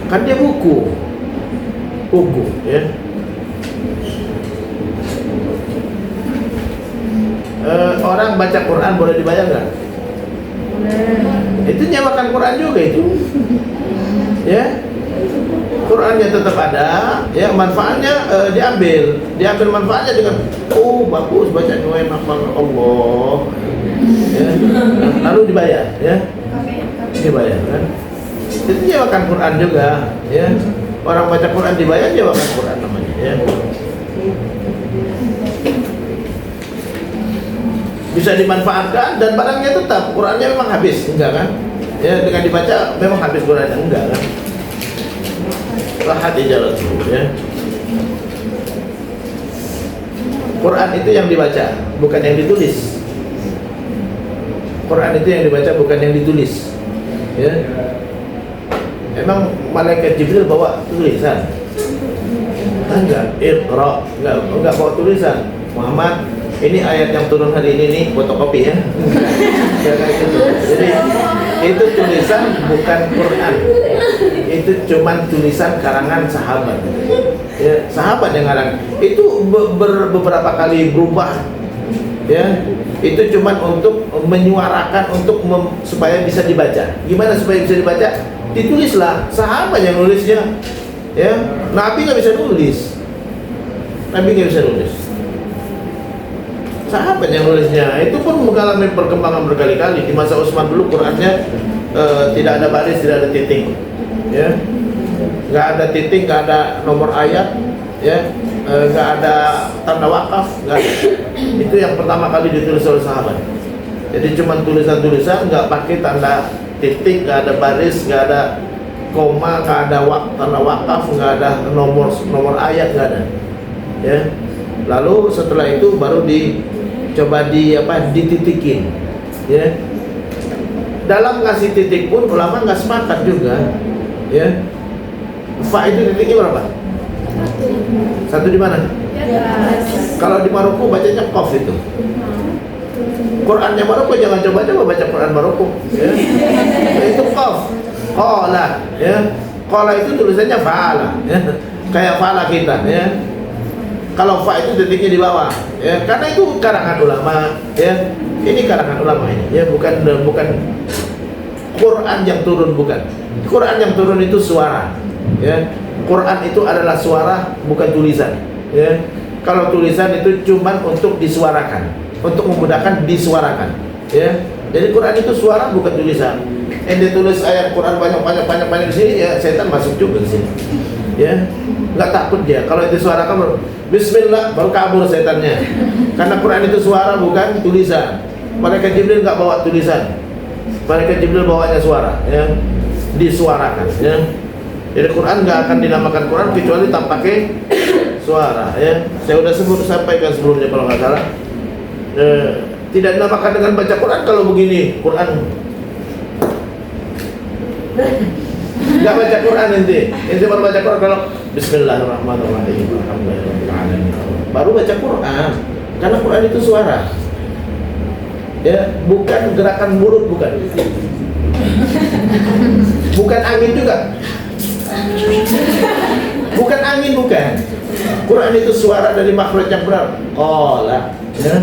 Kan dia buku, ya. Orang baca Quran boleh dibayar nggak? Itu nyewakan Quran juga itu, ya. Qurannya tetap ada, ya, manfaatnya diambil manfaatnya dengan bagus baca doa hafal Allah, ya. Lalu dibayar, ya. Dibayar kan? Itu nyewakan Quran juga, ya. Orang baca Quran dibayar, nyewakan Quran namanya, ya. Bisa dimanfaatkan dan barangnya tetap, Qurannya memang habis, enggak kan? Ya, dengan dibaca memang habis Qurannya, enggak kan? Rahat ijaratu, ya. Quran itu yang dibaca, bukan yang ditulis. Quran itu yang dibaca, bukan yang ditulis, ya. Emang malaikat Jibril bawa tulisan? Enggak, Iqra, enggak bawa tulisan. Muhammad, ini ayat yang turun hari ini nih, fotokopi, ya. Enggak kayak gitu. Jadi itu tulisan bukan Quran. Itu cuman tulisan karangan sahabat, ya, sahabat yang ngarang. Itu beberapa kali berubah, ya. Itu cuman untuk menyuarakan, untuk supaya bisa dibaca. Gimana supaya bisa dibaca? Ditulislah, sahabat yang nulisnya, Ya, Nabi nggak bisa nulis. Nabi nggak bisa nulis. Sahabat yang nulisnya itu pun mengalami perkembangan berkali-kali. Di masa Utsman dulu Qurannya tidak ada baris, tidak ada titik, ya, nggak ada titik, nggak ada nomor ayat, ya, nggak ada tanda wakaf, nggak ada. Itu yang pertama kali ditulis oleh sahabat. Jadi cuma tulisan-tulisan, nggak pakai tanda titik, nggak ada baris, nggak ada koma, nggak ada tanda wakaf, nggak ada nomor ayat, nggak ada. Ya. Lalu setelah itu baru dicoba dititikin, ya. Dalam ngasih titik pun ulama nggak sepakat juga, ya. Fa itu titiknya berapa? Satu di mana? Kalau di Maroko bacanya qaf itu. Qurannya Maroko jangan coba-coba baca Quran Maroko, ya. Itu qaf. Qala, ya. Qala itu tulisannya fa'ala, ya. Kayak fa'ala kita, ya. Kalau fa itu titiknya di bawah, ya. Karena itu karangan ulama, ya. Ini karangan ulama ini, ya, bukan Quran yang turun, bukan. Quran yang turun itu suara, ya. Quran itu adalah suara, bukan tulisan, ya. Kalau tulisan itu cuman untuk disuarakan, untuk memudahkan disuarakan, ya. Jadi Quran itu suara, bukan tulisan. Ditulis ayat Quran banyak di sini, ya, setan masuk juga di sini, ya. Nggak takut dia. Kalau itu suarakan baru Bismillah, baru kabur setannya. Karena Quran itu suara, bukan tulisan. Malaikat Jibril nggak bawa tulisan. Malaikat Jibril bawanya suara, ya, disuarakan, ya. Jadi Quran nggak akan dinamakan Quran kecuali tanpa pakai suara, ya. Saya sudah sampaikan sebelumnya kalau nggak salah. Tidak dinamakan dengan baca Quran kalau begini Quran. Nggak baca Quran inti baru baca Quran kalau Bismillahirrahmanirrahim, Alhamdulillahirrahmanirrahim. Baru baca Quran, karena Quran itu suara, ya, bukan gerakan mulut, bukan angin juga, bukan angin, bukan. Quran itu suara dari makhraj yang benar. Qala, ya.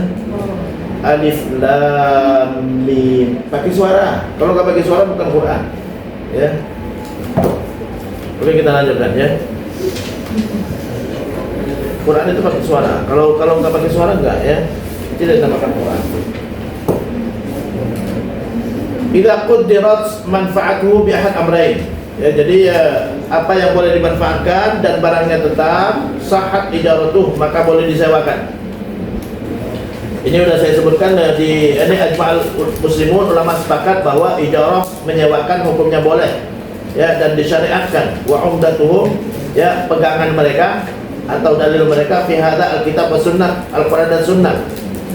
Alif lam mim, pakai suara. Kalau nggak pakai suara bukan Quran, ya. Oke, kita lanjutkan, ya. Quran itu pakai suara. Kalau nggak pakai suara enggak, ya, tidak dinamakan Quran. Idza quddirat manfaatuhu bi ahad amrayn. Ya, jadi apa yang boleh dimanfaatkan dan barangnya tetap sahhat ijaratuh, maka boleh disewakan. Ini sudah saya sebutkan di ini ajma'ul muslimun, ulama sepakat bahwa ijarah menyewakan hukumnya boleh, ya, dan disyariatkan. Wa umdatuhum, ya, pegangan mereka atau dalil mereka fi hadza alkitab was sunnah, Al-Qur'an dan sunnah,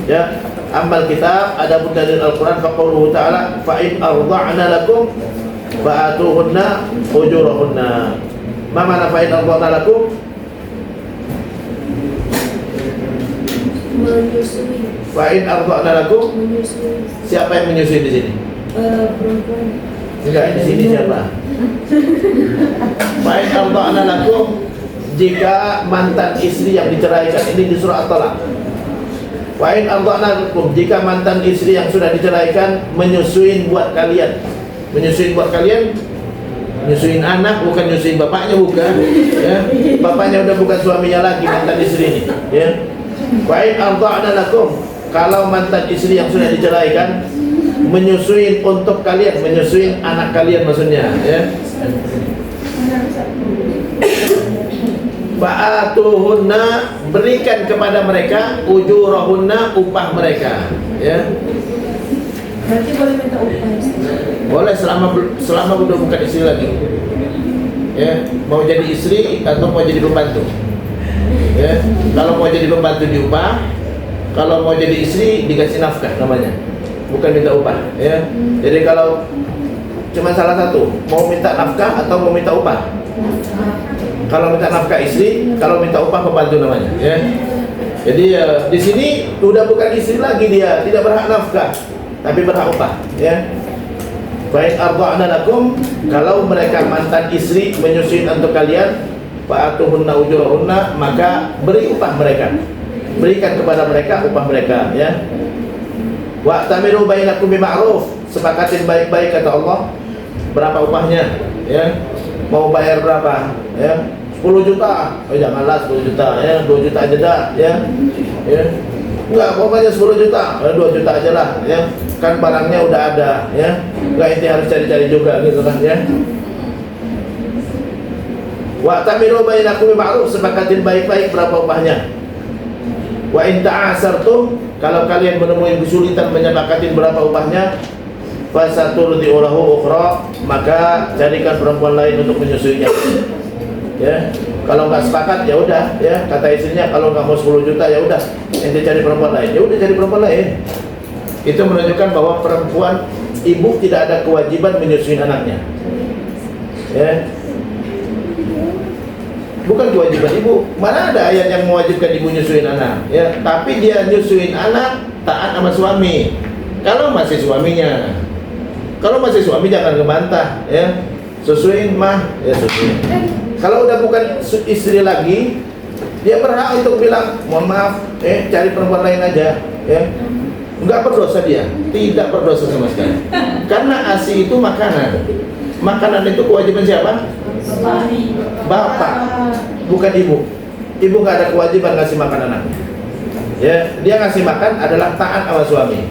ya. Amal kitab ada pun dalil Al-Qur'an fa qauluhu ta'ala fa in arda'na lakum fa'atuhunna ujurahunna. Ma mana fa in arda'na lakum? Menyusui. Fa in arda'na lakum, Menyusui. siapa yang menyusui di sini? Perempuan. Enggak, di sini siapa? Fa in arda'na lakum, jika mantan istri yang diceraikan, ini di surah At-Talaq. Wa in arda'na lakum, jika mantan istri yang sudah diceraikan menyusuin buat kalian. Menyusuin buat kalian, nyusuin anak, bukan nyusuin bapaknya, bukan, ya. Bapaknya udah bukan suaminya lagi, mantan istri ini, ya. Wa in arda'na lakum, kalau mantan istri yang sudah diceraikan menyusuin untuk kalian, menyusuin anak kalian maksudnya, ya. Fa'atuhunna, berikan kepada mereka ujurahunna, upah mereka, ya. Berarti boleh minta upah. Boleh selama udah bukan istri lagi, ya. Mau jadi istri atau mau jadi pembantu, ya. Kalau mau jadi pembantu diupah, kalau mau jadi istri dikasih nafkah namanya, bukan minta upah, ya. Jadi kalau cuma salah satu, mau minta nafkah atau mau minta upah. Kalau minta nafkah istri, kalau minta upah pembantu namanya, ya. Jadi di sini udah bukan istri lagi, dia tidak berhak nafkah, tapi berhak upah, ya. Baik arda'na lakum, kalau mereka mantan istri menyusui untuk kalian, fa'atuhunna ujurahunna, maka beri upah mereka, berikan kepada mereka upah mereka, ya. Wa'tamiru bainakum bima'ruf, sepakatin baik-baik kata Allah. Berapa upahnya, ya? Mau bayar berapa, ya? 10 juta, janganlah 10 juta, ya 2 juta aja dah, ya, ya. Enggak, pokoknya 10 juta, 2 juta aja lah, ya. Kan barangnya udah ada, ya. Enggak inti harus cari-cari juga, gitu kan, ya. Wa tamiru bainakum bil ma'ruf, sepakatin baik-baik berapa upahnya. Wa in ta'asartum, kalau kalian menemui kesulitan menyepakatin berapa upahnya, fasaturdi ulahu ukhra, maka carikan perempuan lain untuk menyusuinya. Ya, kalau nggak sepakat ya udah, ya kata istrinya kalau nggak mau 10 juta ya udah, ente cari perempuan lain. Ya udah cari perempuan lain. Itu menunjukkan bahwa perempuan, ibu tidak ada kewajiban menyusui anaknya. Ya. Bukan kewajiban ibu. Mana ada ayat yang mewajibkan ibu nyusuin anak? Ya, tapi dia nyusuin anak taat sama suami. Kalau masih suaminya, kalau masih suami jangan ngebantah, ya. Susuin mah, ya susuin. Kalau udah bukan istri lagi, dia berhak untuk bilang, mohon maaf, cari perempuan lain aja, ya. Enggak berdosa dia, tidak berdosa sama sekali. Karena ASI itu makanan. Makanan itu kewajiban siapa? Bapak, bukan ibu. Ibu nggak ada kewajiban ngasih makan anaknya. Ya, dia ngasih makan adalah taat sama suami.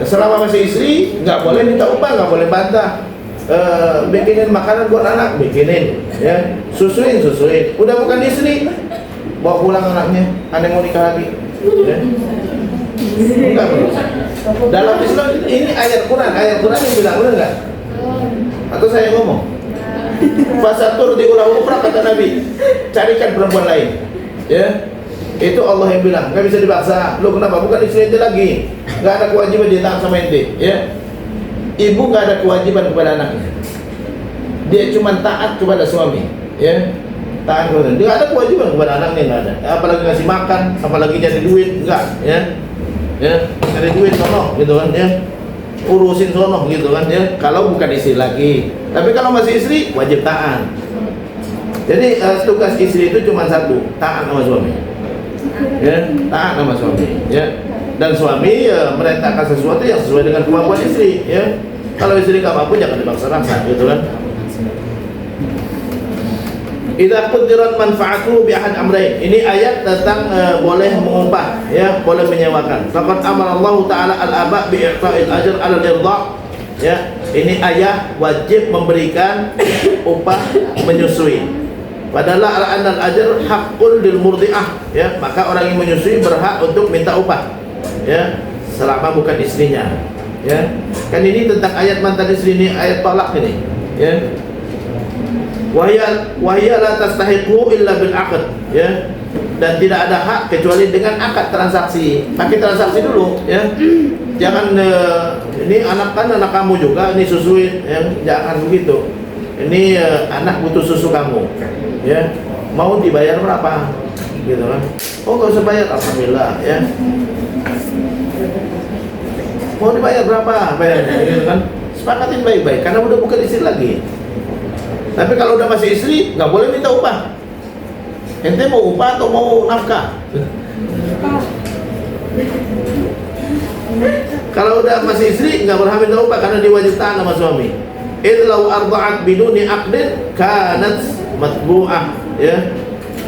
Selama masih istri, nggak boleh minta upah, nggak boleh bantah. Bikinin makanan buat anak, bikinin, ya. Susuin. Udah bukan istri, bawa pulang anaknya. Anda mau nikah lagi, ya. Enggak berdosa. Dalam Islam ini ayat Quran yang bilang, benar nggak? Atau saya ngomong? Fasatur di ulahu ukhra, kata Nabi, carikan perempuan lain, ya. Itu Allah yang bilang, nggak bisa dipaksa. Lu kenapa? Bukan istri ente lagi, nggak ada kewajiban dia taat sama ente, ya. Ibu nggak ada kewajiban kepada anaknya, dia cuma taat kepada suami, ya. Taat kepada, dia nggak ada kewajiban kepada anaknya, nggak ada. Apalagi ngasih makan, apalagi jadi duit, enggak, ya. Ya, cari duit sono, gitu kan, ya. Urusin sono, gitu kan, ya. Kalau bukan istri lagi, tapi kalau masih istri wajib taat. Jadi tugas istri itu cuma satu, taat sama suami, ya, taat sama suami, ya. Dan suami merintahkan sesuatu yang sesuai dengan kemampuan istri, ya. Kalau istri nggak mampu jangan dipaksa-paksa, gitu kan. Idza quddirat manfaatu bi ahad amrayn. Ini ayat tentang boleh mengupah, ya, boleh menyewakan. Faqad amara Allah taala al-aba bi i'ta'il ajr 'ala al-irda'. Ya, ini ayah wajib memberikan upah menyusui. Padahal al ajr haqqul lil murdi'ah, ya, maka orang yang menyusui berhak untuk minta upah, ya, selama bukan istrinya, ya. Kan ini tentang ayat mantan istri, ini ayat talak ini, ya. Wahya la tastahiqu illa bil aqd, ya. Dan tidak ada hak kecuali dengan akad transaksi. Pakai transaksi dulu, ya. Jangan ini anak kamu juga, ini susuin, ya. Jangan begitu. Ini anak butuh susu kamu, ya. Mau dibayar berapa? Gitu kan. Oh, nggak usah bayar, alhamdulillah, ya. Mau dibayar berapa? Bayarnya, gitu kan. Sepakatin baik-baik karena udah bukan istri lagi. Tapi kalau udah masih istri, nggak boleh minta upah. Ente mau upah atau mau nafkah? Kalau udah masih istri, nggak berhak minta upah karena dia wajib taat sama suami. Idlau arba'at biduni aqdin kanat matbu'ah, ya.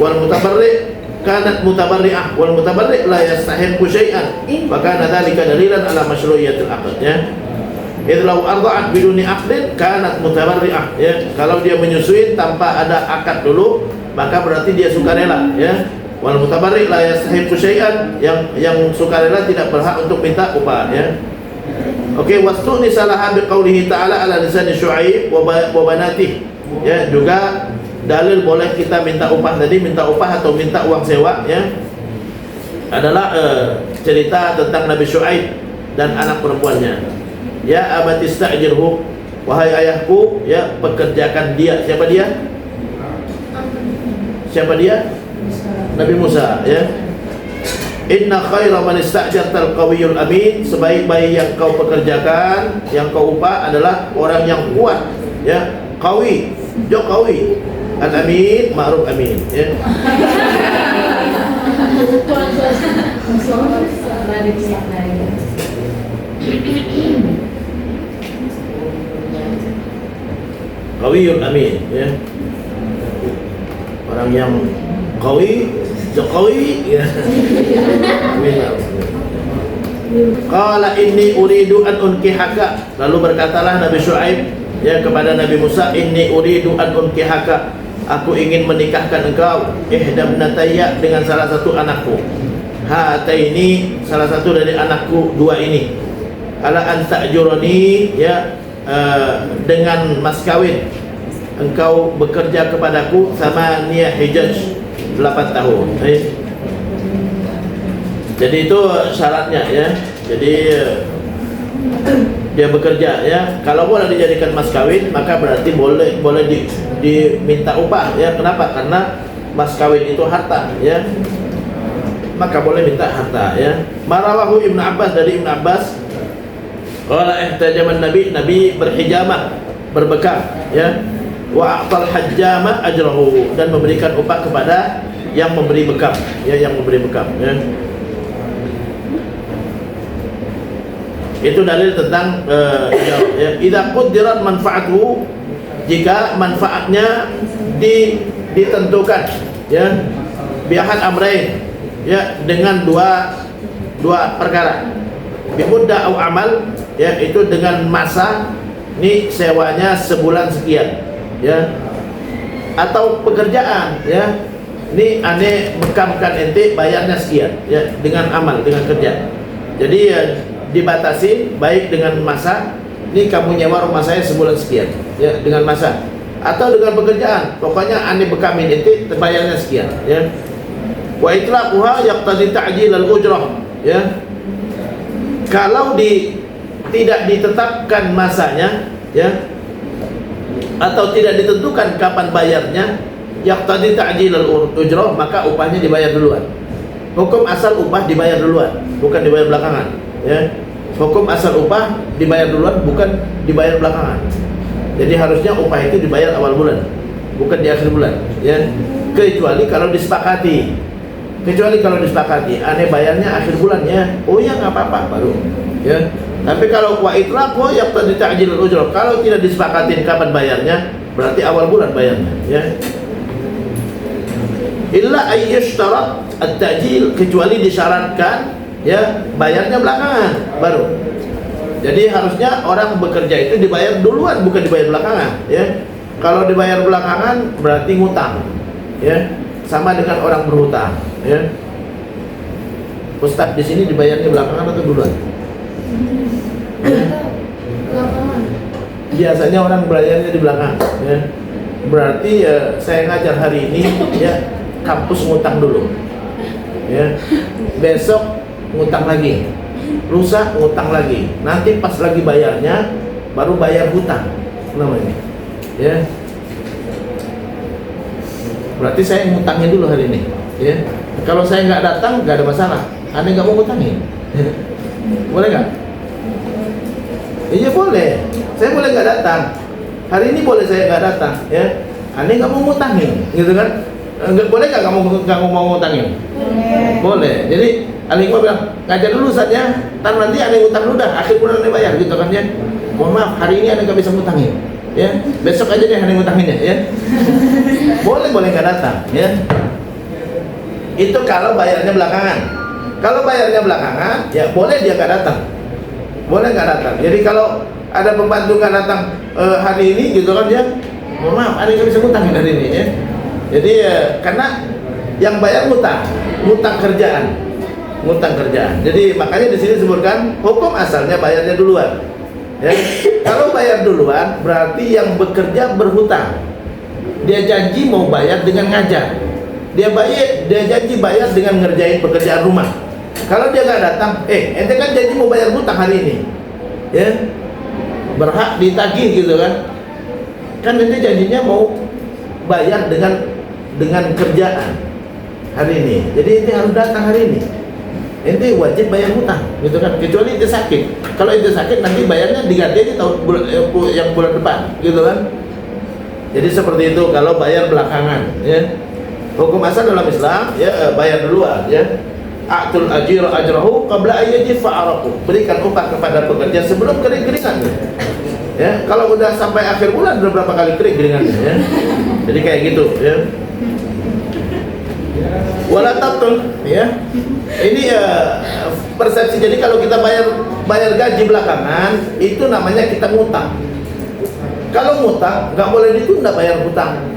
Wal mutabarri kanat mutabarri'ah, wal mutabarri' la yastahiqu syai'an. Maka dzalika dalilan ala masyru'iyatil aqd, ya. Idlau arba'at biduni aqdin kanat mutabarri'ah, ya. Kalau dia menyusui tanpa ada akad dulu, maka berarti dia sukarela, ya. Wal mutabarri' la yastahiqu syai'an, yang sukarela tidak berhak untuk minta upah, ya. Oke, wastu nisalaha biqaulihi ta'ala ala lisan Syuaib wa banatih. Ya, juga dalil boleh kita minta upah tadi, minta upah atau minta uang sewa, ya. Adalah cerita tentang Nabi Syuaib dan anak perempuannya. Ya abati sta'jirhu, wahai ayahku, ya, pekerjakan dia. Siapa dia? Siapa dia? Nabi Musa, ya. Inna khaira man ista'jartal qawiyul amin, sebaik-baik yang kau pekerjakan, yang kau upah adalah orang yang kuat, ya, qawi, jo qawi, al-amin, ma'ruf amin, ya. Qawiyul amin, ya. yang qawi, Jokowi ya. Qala inni uridu an unkihaka. Lalu berkatalah Nabi Syuaib ya kepada Nabi Musa, inni uridu an unkihaka. Aku ingin menikahkan engkau ihdabnatayya dengan salah satu anakku. Hataini, salah satu dari anakku dua ini. Ala an ta'jurani ya, dengan mas kawin engkau bekerja kepadaku sama niat hijaj 8 tahun. Jadi itu syaratnya ya. Jadi dia bekerja ya. Kalau boleh dijadikan mas kawin, maka berarti boleh diminta upah ya. Kenapa? Karena mas kawin itu harta ya. Maka boleh minta harta ya. Marawahu Ibnu Abbas, dari Ibnu Abbas, qala ihtajaman Nabi berhijamah, berbekam ya. Wa a'tal hajjama ajrahu, dan memberikan upah kepada yang memberi bekam ya, yang memberi bekam ya. Itu dalil tentang ya, idza quddirat manfaatuhu, jika manfaatnya ditentukan ya, bi ahad amrain ya, dengan dua perkara. Bi muddah au amal ya, itu dengan masa, ini sewanya sebulan sekian ya, atau pekerjaan ya, ini ane bekamkan ente bayarnya sekian ya, dengan amal, dengan kerja. Jadi ya, dibatasi baik dengan masa, ini kamu nyewa rumah saya sebulan sekian ya, dengan masa, atau dengan pekerjaan, pokoknya ane bekamin ente bayarnya sekian ya. Wa itlaquha yaqtadi ta'jil al-ujrah ya. Kalau tidak ditetapkan masanya ya, atau tidak ditentukan kapan bayarnya, yaqtadi ta'jil al-ujrah, maka upahnya dibayar duluan. Hukum asal upah dibayar duluan, bukan dibayar belakangan ya. Hukum asal upah dibayar duluan, bukan dibayar belakangan. Jadi harusnya upah itu dibayar awal bulan, bukan di akhir bulan ya. Kecuali kalau disepakati, aneh bayarnya akhir bulan ya, oh ya nggak apa-apa baru ya. Tapi kalau wa itlaqu yaqtadi ta'jil al-ujrah, kalau tidak disepakatin kapan bayarnya, berarti awal bulan bayarnya ya. Illa ayyashtarat at-ta'jil, kecuali disyaratkan ya bayarnya belakangan baru. Jadi harusnya orang bekerja itu dibayar duluan, bukan dibayar belakangan ya. Kalau dibayar belakangan berarti ngutang ya, sama dengan orang berhutang ya. Ustaz di sini dibayarnya belakangan atau duluan? Belakangan. Biasanya orang bayarnya di belakang ya. Berarti ya, saya ngajar hari ini ya, kampus ngutang dulu ya. Besok ngutang lagi, lusa ngutang lagi, nanti pas lagi bayarnya baru bayar hutang namanya ya. Berarti saya ngutangin dulu hari ini ya. Kalau saya nggak datang nggak ada masalah, aneh nggak mau ngutangin boleh nggak? Iya boleh, saya boleh nggak datang hari ini, boleh saya nggak datang ya, aneh nggak mau ngutangin gitu kan. Nggak boleh nggak kamu mau ngutangin? Boleh. Jadi Aling bilang ngajar dulu saatnya, nanti aneh ngutang dulu dah, akhir bulan aneh bayar gitu kan ya. Mohon maaf hari ini aneh nggak bisa ngutangin ya, besok aja deh aneh ngutanginnya ya. Boleh nggak datang ya. Itu kalau bayarnya belakangan. Kalau bayarnya belakangan ya boleh dia nggak datang, boleh nggak datang. Jadi kalau ada pembantu nggak datang hari ini gitu kan ya, mohon maaf aneh nggak bisa ngutangin hari ini ya. Jadi karena yang bayar ngutang kerjaan. Jadi makanya di sini disebutkan hukum asalnya bayarnya duluan. Ya. Kalau bayar duluan berarti yang bekerja berhutang. Dia janji mau bayar dengan ngajar. Dia janji bayar dengan ngerjain pekerjaan rumah. Kalau dia nggak datang, ente kan janji mau bayar hutang hari ini, ya berhak ditagih gitu kan? Kan ente janjinya mau bayar dengan kerjaan hari ini, jadi ente harus datang hari ini. Ente wajib bayar hutang, gitu kan? Kecuali ente sakit. Kalau ente sakit nanti bayarnya diganti di tahun bulan depan, gitu kan? Jadi seperti itu kalau bayar belakangan, ya. Hukum asal dalam Islam, ya bayar duluan, ya. A'tul ajir ajrahu qabla ayyajif fa'araku. Berikan upah kepada pekerja sebelum kering-keringan. Ya, kalau udah sampai akhir bulan udah berapa kali kering-keringan, ya. Jadi kayak gitu, ya. Wala tabtul, ya. Ini persepsi. Jadi kalau kita bayar gaji belakangan, itu namanya kita ngutang. Kalau ngutang, nggak boleh ditunda bayar hutang.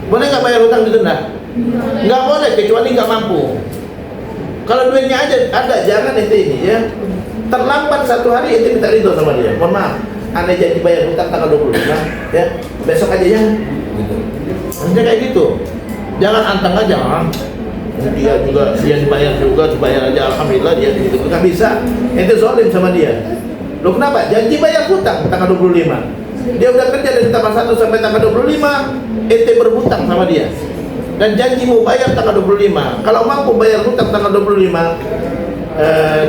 Boleh nggak bayar hutang ditunda? Nggak boleh, kecuali nggak mampu. Kalau duitnya aja ada, jangan ente ini ya. Terlambat 1 hari ente minta ridho sama dia. Mohon maaf, anda janji bayar hutang tanggal 25, ya. Besok aja ya. Gitu. Hanya kayak gitu. Jangan antang aja, dia dibayar juga, dibayar aja, alhamdulillah dia gitu. Nggak bisa, ente zolim sama dia. Loh kenapa? Janji bayar hutang tanggal 25. Dia udah kerja dari tanggal 1 sampai tanggal 25, ente berhutang sama dia. Dan janji mau bayar tanggal 25. Kalau mampu bayar hutang tanggal 25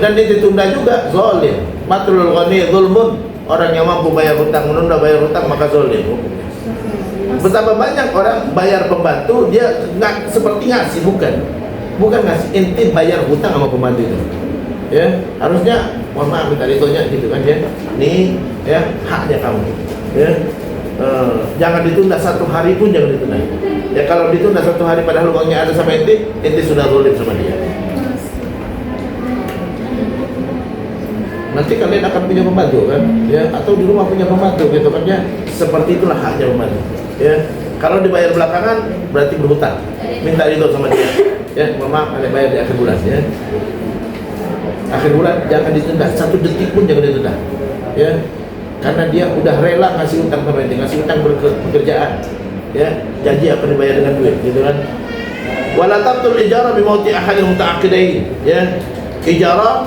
dan ditunda juga, zolim. Matlul ghani zulmun. Orang yang mampu bayar hutang menunda bayar hutang maka zolim. Betapa banyak orang bayar pembantu, dia nggak seperti ngasih, bukan ngasih, ente bayar hutang sama pembantu itu. Ya, harusnya mohon maaf minta ridhonya gitu kan ya. Nih ya haknya kamu. Ya. Jangan ditunda 1 hari pun jangan ditunda. Ya kalau ditunda 1 hari padahal uangnya ada sama ente sudah zalim sama dia. Nanti kalian akan punya pembantu kan, ya, atau di rumah punya pembantu gitu kan ya. Seperti itulah haknya pembantu. Ya, kalau dibayar belakangan berarti berhutang. Minta ridho sama dia. Ya, mohon maaf, kalian bayar di akhir bulan ya. Akhir bulan jangan ditunda, 1 detik pun jangan ditunda. Ya, karena dia udah rela ngasih utang sama ente, ngasih utang pekerjaan. Ya, janji akan dibayar dengan duit, gitu kan. Wala tabtul ijarah bi mauti ahadil muta'aqqidain. Ya, ijarah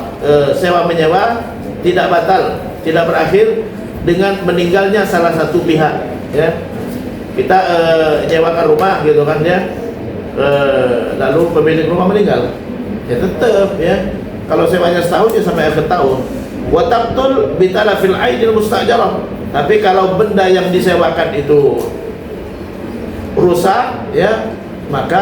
sewa menyewa tidak batal, tidak berakhir dengan meninggalnya salah satu pihak. Ya, kita nyewakan rumah, gitu kan ya. Lalu pemilik rumah meninggal, ya tetap ya. Kalau sewanya setahun ya sampai akhir tahun. Wa tabtul bi talafil aidil mustajarah. Tapi kalau benda yang disewakan itu rusak ya, maka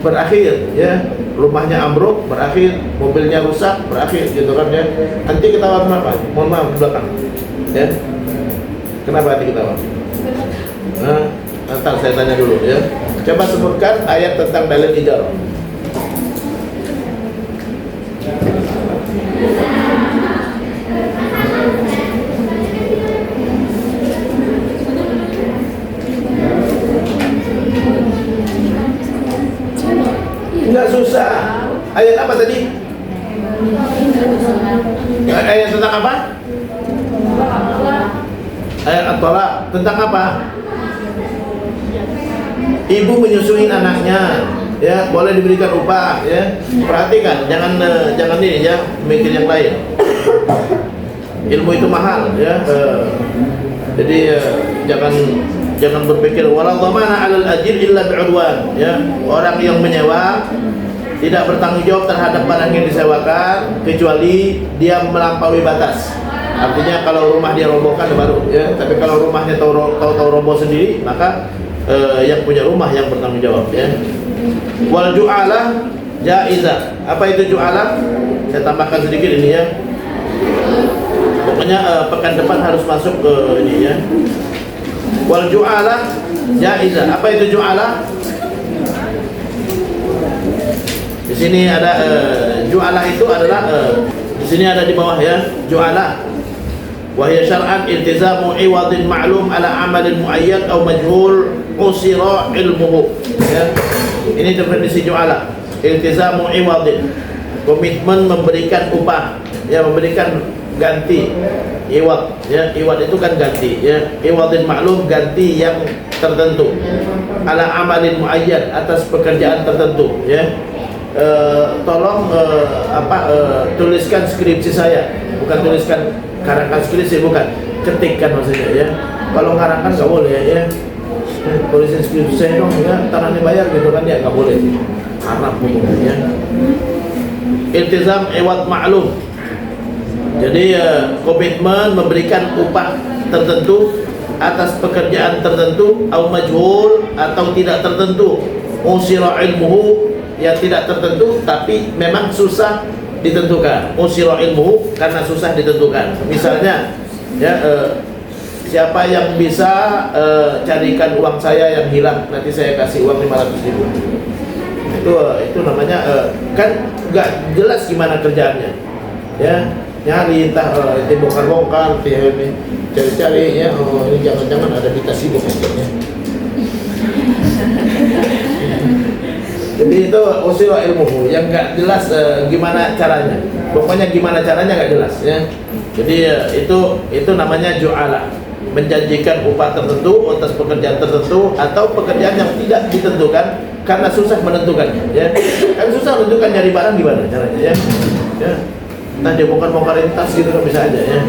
berakhir ya. Rumahnya ambruk berakhir, mobilnya rusak berakhir, gitu kan ya. Nanti ketawa kenapa? Mohon maaf di belakang. Ya. Kenapa nanti ketawa? Ntar saya tanya dulu ya. Coba sebutkan ayat tentang dalil ijarah. Enggak susah. Ayat apa tadi? Ayat tentang apa? Ayat At-Talaq tentang apa? Ibu menyusui anaknya, ya boleh diberikan upah, ya. Perhatikan, jangan ini ya, mikir yang lain. Ilmu itu mahal, ya. Jadi jangan berpikir wala dhamana 'alal ajir illa bi'udwan, ya. Orang yang menyewa tidak bertanggung jawab terhadap barang yang disewakan kecuali dia melampaui batas. Artinya kalau rumah dia robohkan baru, ya. Tapi kalau rumahnya tahu roboh sendiri, maka yang punya rumah yang bertanggung jawab, ya. Wal ju'alah jaizah. Apa itu ju'alah? Saya tambahkan sedikit ini ya. Pokoknya pekan depan harus masuk ke ini ya. Wal ju'alah jaizah. Apa itu ju'alah? Di sini ada ju'alah itu adalah di sini ada di bawah ya, ju'alah. Wa hiya syar'an iltizamu iwadin ma'lum ala amalin muayyan aw majhul usira ilmuhu. Ya. Ini definisi ju'alah. Iltizamu iwadin, komitmen memberikan upah, ya, memberikan ganti. Iwad, ya, iwad itu kan ganti, ya. Iwadin ma'lum, ganti yang tertentu. Ala amalin muayyan, atas pekerjaan tertentu, ya. Tolong tuliskan skripsi saya, bukan tuliskan karangkan skripsi, bukan ketikkan maksudnya ya. Kalau ngarangkan nggak boleh ya. Tulisin skripsi saya dong ya, tanah dibayar gitu kan ya, nggak boleh. Haram hukumnya. Iltizam iwad ma'lum. Jadi komitmen memberikan upah tertentu atas pekerjaan tertentu, atau majhul atau tidak tertentu, usira ilmuhu, yang tidak tertentu tapi memang susah ditentukan. Usira ilmuhu, karena susah ditentukan. Misalnya ya, siapa yang bisa carikan uang saya yang hilang, nanti saya kasih uang 500.000. Itu namanya kan nggak jelas gimana kerjaannya, ya, nyari entah bongkar-bongkar, ini cari-cari, ya, oh ini jangan-jangan ada di tas ibu kayaknya. Jadi itu usul ilmu yang nggak jelas gimana caranya. Pokoknya gimana caranya nggak jelas, ya. Jadi itu namanya ju'ala, menjanjikan upah tertentu atas pekerjaan tertentu atau pekerjaan yang tidak ditentukan karena susah menentukannya, ya. Kan susah menentukan nyari barang gimana caranya, ya. Ya. Nah dia bongkar-bongkarin tas gitu kan bisa aja, ya.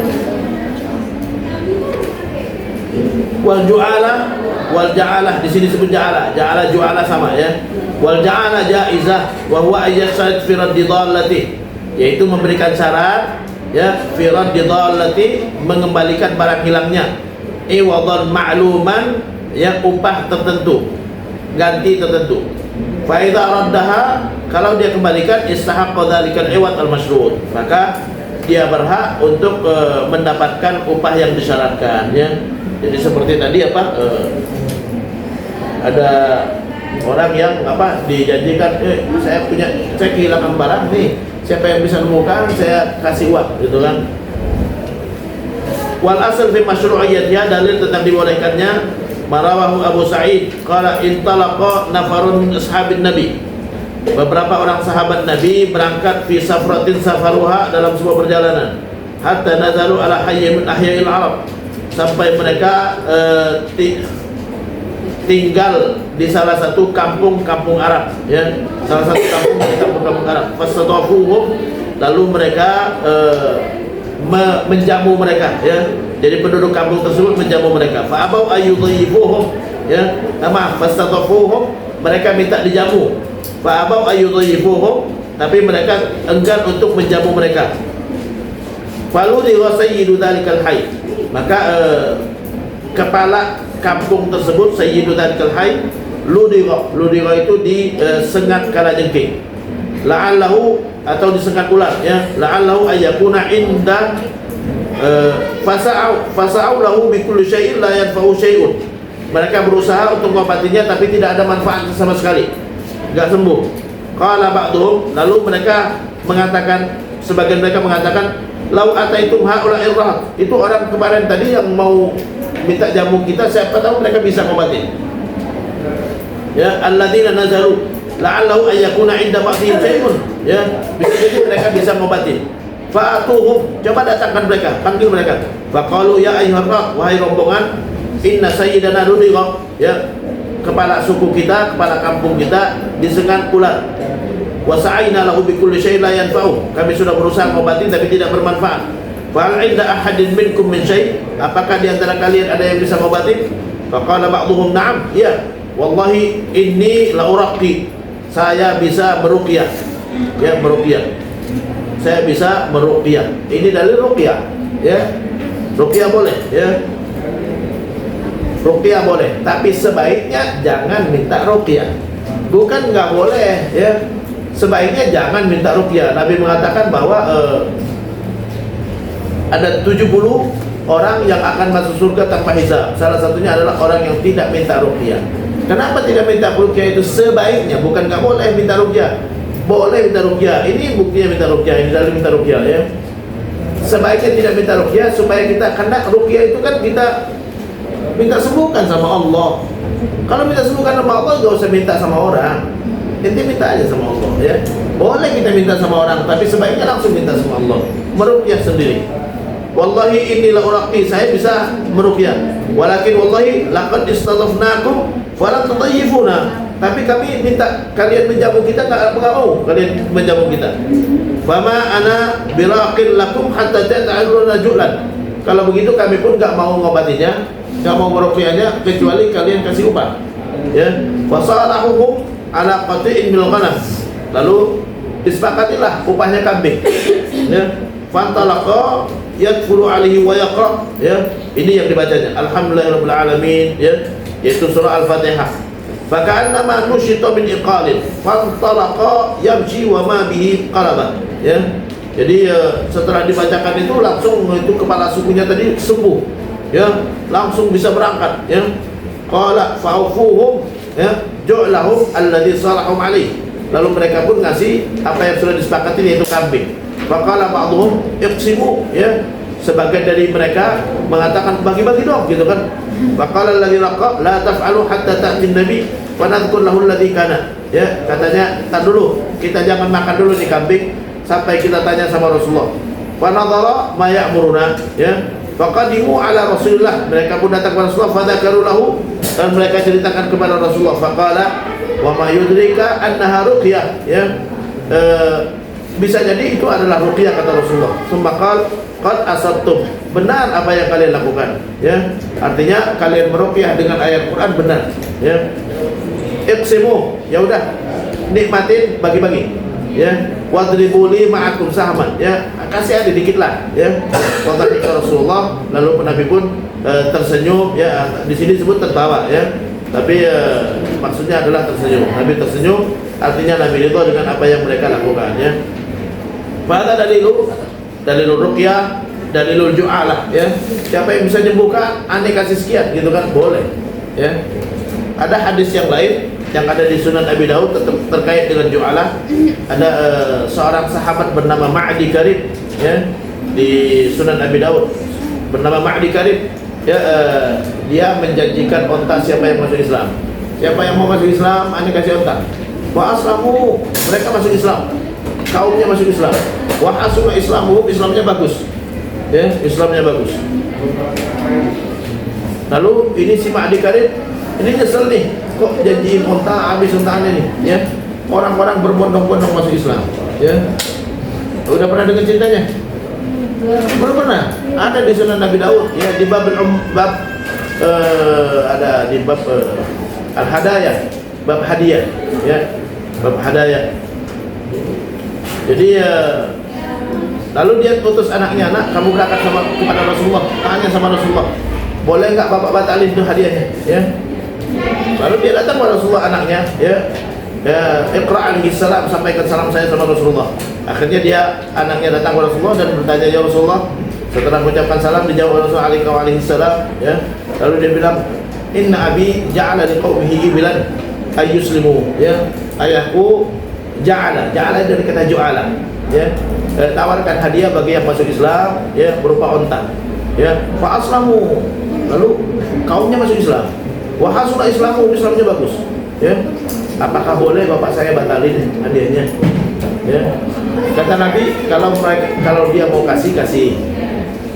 Wal ja'alah di sini disebut ja'ala ju'ala sama, ya. Wal ja'ala jaizah wa huwa ayyasad fi raddi dhallati, yaitu memberikan syarat, ya, fi raddi dhallati, mengembalikan barang hilangnya, iwadhan ma'luman, ya, upah tertentu, ganti tertentu. Fa idza raddaha, kalau dia kembalikan, istahaqqa dzalikal iwad al-masyrut, maka dia berhak untuk mendapatkan upah yang disyaratkan, ya. Jadi seperti tadi ada orang yang dijanjikan, saya kehilangan barang nih, siapa yang bisa nemukan saya kasih uang, gitu kan. Wal asal fi masyru'iyyatiha, dalil tentang dibolehkannya, marawahu Abu Sa'id qala intalaqa nafarun min ashabin nabi, beberapa orang sahabat Nabi berangkat fi safratin safaruha, dalam sebuah perjalanan, hatta nazalu ala hayyin min ahya'il Arab, sampai mereka tinggal di salah satu kampung-kampung Arab, ya, salah satu kampung-kampung Arab. Fastadafuhum, lalu mereka menjamu mereka, ya. Jadi penduduk kampung tersebut menjamu mereka. Fa abau ayyudhifuhum, ya. Maaf, fastadafuhum, mereka minta dijamu. Fa abau ayyudhifuhum, tapi mereka enggan untuk menjamu mereka. Faludi wa sayyidu dzalikal hayy, maka kepala kampung tersebut, sayyidu dzalikal hayy, ludira itu disengat kalajengking, la'allahu, atau disengat ular, ya, la'allahu ayyakuna inda fasa'u lahu bi kulli syai'in la yanfa'u syai'un, mereka berusaha untuk mengobatinya tapi tidak ada manfaat sama sekali, enggak sembuh. Qala ba'dhum, lalu mereka mengatakan, sebagian mereka mengatakan, lau ataitum haula'ir rahat, itu orang kemarin tadi yang mau minta jamu kita, siapa tahu mereka bisa ngobatin, ya. Alladzina nazaru la'allahu ayyakuna 'inda ba'dihim syai'un, ya, bisa jadi mereka bisa ngobatin. Fa'atuhum, coba datangkan mereka, panggil mereka. Faqalu ya ayyuhar rahat, wahai rombongan, inna sayyidana ludira, ya, kepala suku kita, kepala kampung kita disengat ular. Wasa'aina lahu bi kulli syai'in la yanfa'u, kami sudah berusaha ngobatin tapi tidak bermanfaat. Fa hal 'inda ahadin minkum min syai', apakah di antara kalian ada yang bisa ngobatin? Faqala ba'dhum na'am, ya, wallahi inni la uraqi, saya bisa meruqyah, ya, meruqyah, saya bisa meruqyah. Ini dalil ruqyah, ya, ruqyah boleh, ya, ruqyah boleh, tapi sebaiknya jangan minta ruqyah, bukan nggak boleh, ya. Sebaiknya jangan minta ruqyah. Nabi mengatakan bahwa ada 70 orang yang akan masuk surga tanpa hisab. Salah satunya adalah orang yang tidak minta ruqyah. Kenapa tidak minta ruqyah itu? Sebaiknya, bukan nggak boleh minta ruqyah. Boleh minta ruqyah. Ini buktinya minta ruqyah, ini dalil minta ruqyah, ya. Sebaiknya tidak minta ruqyah supaya kita, karena ruqyah itu kan kita minta sembuhkan sama Allah. Kalau minta sembuhkan sama Allah, nggak usah minta sama orang. Inti minta aja sama Allah, ya. Boleh kita minta sama orang, tapi sebaiknya langsung minta sama Allah, meruqyah sendiri. Wallahi inni la uraqi, saya bisa meruqyah. Walakin wallahi laqad istadafnakum falam tutayyifuna, tapi kami minta kalian menjamu kita, enggak mau kalian menjamu kita. Fama ana biraqin lakum hatta ta'aluna julan, kalau begitu kami pun enggak mau ngobatinya, enggak mau meruqyahnya kecuali kalian kasih upah, ya. Wasalahuhum ala qati'in bil ghanam, lalu disepakatilah upahnya kambing, ya. Fantalaqa yadkhulu alaihi wa yaqra, ya. Ini yang dibacanya alhamdulillahirabbil alamin, ya, yaitu surah al-Fatihah. Faka'annama nusyita min iqalin fantalaqa yamshi wa ma bihi qalaba, ya. Jadi setelah dibacakan itu langsung itu kepala sukunya tadi sembuh, ya, langsung bisa berangkat, ya. Qala fa'ufuhum, ya, ju'lahum alladhi salahum alaih. Lalu mereka pun ngasih apa yang sudah disepakati, yaitu kambing. Faqala ba'dhum iqsimu, ya. Sebagian dari mereka mengatakan bagi-bagi dong, gitu kan. Faqala alladhi raqa la taf'alu hatta ta'ti nabi wa nadhkur lahu alladhi kana. Ya, katanya, "Tar dulu, kita jangan makan dulu nih kambing sampai kita tanya sama Rasulullah." Wa nadhara ma ya'muruna, ya. Faqadimu ala Rasulillah, mereka pun datang kepada Rasulullah, fadzakaru lahu, dan mereka ceritakan kepada Rasulullah. Faqala wa ma yudrika annaha ruqyah, ya. Bisa jadi itu adalah ruqyah, kata Rasulullah. Sumbaqal qad asabtum, benar apa yang kalian lakukan, ya. Artinya kalian meruqyah dengan ayat Quran benar, ya. Iqsimu, ya udah, nikmatin, bagi-bagi, ya. Wadribu li ma'akum sahman, ya, kasih ada dikit lah, ya. Kata Rasulullah, lalu Nabi pun tersenyum, ya. Di sini disebut tertawa, ya, tapi maksudnya adalah tersenyum. Nabi tersenyum, artinya Nabi ridho dengan apa yang mereka lakukan, ya. Pada dalilul ruqyah, dalilul ju'alah, ya. Siapa yang bisa nyembuhkan, aneh kasih sekian, gitu kan, boleh, ya. Ada hadis yang lain yang ada di Sunan Abi Daud terkait dengan ju'alah. Ada seorang sahabat bernama Ma'di Karib, ya, di Sunan Abi Daud, bernama Ma'di Karib, ya. Dia menjanjikan onta siapa yang masuk Islam. Siapa yang mau masuk Islam, aneh kasih onta. Wa aslamu, mereka masuk Islam, kaumnya masuk Islam. Wa hasuna islamuhum, Islamnya bagus, ya, Islamnya bagus. Lalu ini si Ma'di Karib ini nyesel nih, kok janjiin onta habis ontaannya nih, ya. Orang-orang berbondong-bondong masuk Islam, ya. Udah pernah dengar ceritanya? Belum pernah. Ada di Sunan Nabi Daud, ya, di bab ada di bab al-hadayah, bab hadiah, ya, bab hadayah. Jadi lalu dia putus anaknya, "Anak, kamu berangkat kepada Rasulullah, tanya sama Rasulullah, boleh nggak bapak batalin itu hadiahnya, ya." Lalu dia datang kepada Rasulullah, anaknya, ya, Iqra alaihi salam, sampaikan salam saya sama Rasulullah. Akhirnya dia, anaknya datang kepada Rasulullah dan bertanya, "Ya Rasulullah," setelah mengucapkan salam dijawab Rasulullah alaihi salam, ya. Lalu dia bilang, "Inna abi ja'ala liqaumihi ibilan ayyuslimu," ya. Ayahku ja'ala dari kata ju'ala, ya, tawarkan hadiah bagi yang masuk Islam, ya, berupa onta, ya. Fa aslamu, lalu kaumnya masuk Islam. Wa hasuna islamu, Islamnya bagus, ya. Apakah boleh bapak saya batalin hadiahnya, ya? Kata Nabi, kalau dia mau kasih,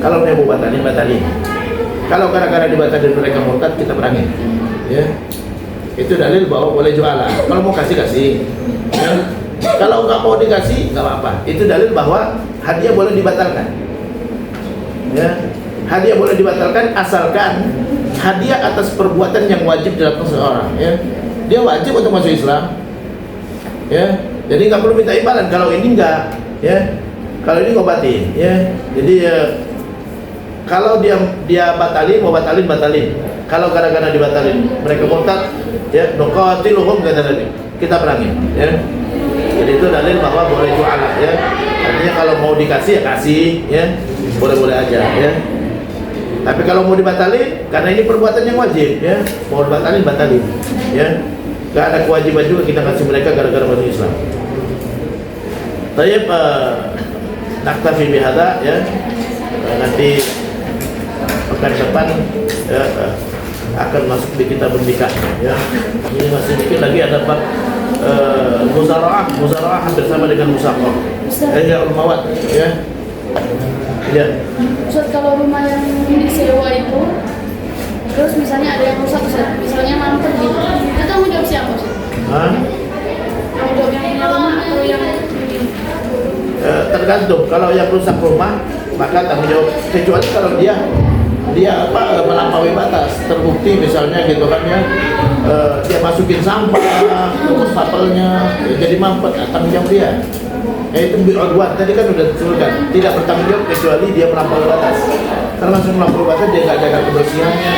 kalau dia mau batalin. Kalau gara-gara dibatalin mereka murtad, kita perangin, ya. Itu dalil bahwa boleh jualan. Kalau mau kasih, ya. Kalau nggak mau dikasih, nggak apa-apa. Itu dalil bahwa hadiah boleh dibatalkan, ya. Hadiah boleh dibatalkan asalkan hadiah atas perbuatan yang wajib dilakukan seseorang, ya. Dia wajib untuk masuk Islam, ya. Jadi nggak perlu minta imbalan. Kalau ini enggak, ya. Kalau ini ngobatin, ya. Jadi kalau dia mau batalin. Kalau gara-gara dibatalin mereka murtad, ya, nuqatiluhum, kata Nabi, kita perangi, ya. Jadi itu dalil bahwa boleh jualan, ya. Artinya kalau mau dikasih, ya kasih, ya, boleh-boleh aja, ya. Tapi kalau mau dibatalin, karena ini perbuatan yang wajib, ya, mau batalin, ya. Gak ada kewajiban juga kita kasih mereka gara-gara masuk Islam. Tayyib, naktafi bihada, ya. Nanti pekan depan, ya, akan masuk di kitab nikah, ya. Ini masih dikit lagi ada bab muzara'ah hampir sama dengan musaqah. Ya, ulmawat, ya. Ya. Ustaz, kalau rumah yang disewa itu, terus misalnya ada yang rusak, Ustaz, misalnya mampet gitu, itu tanggung jawab siapa, Ustaz? Tanggung jawab yang punya rumah atau yang ini? Tergantung. Kalau yang rusak rumah, maka tanggung jawab. Kecuali kalau dia melampaui batas, terbukti misalnya, gitu kan, ya, dia masukin sampah ke wastafel-nya, jadi mampet, tanggung jawab dia. Itu bi'udwan, tadi kan sudah disebutkan, tidak bertanggung jawab kecuali dia melampaui batas. Termasuk melampaui batas, dia nggak jaga kebersihannya,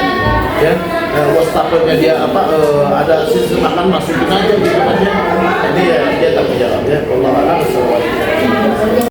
ya. Wastafelnya dia ada sisa makan, masukin aja gitu kan, ya. Jadi ya dia tanggung jawab, ya. Wallahu a'lam.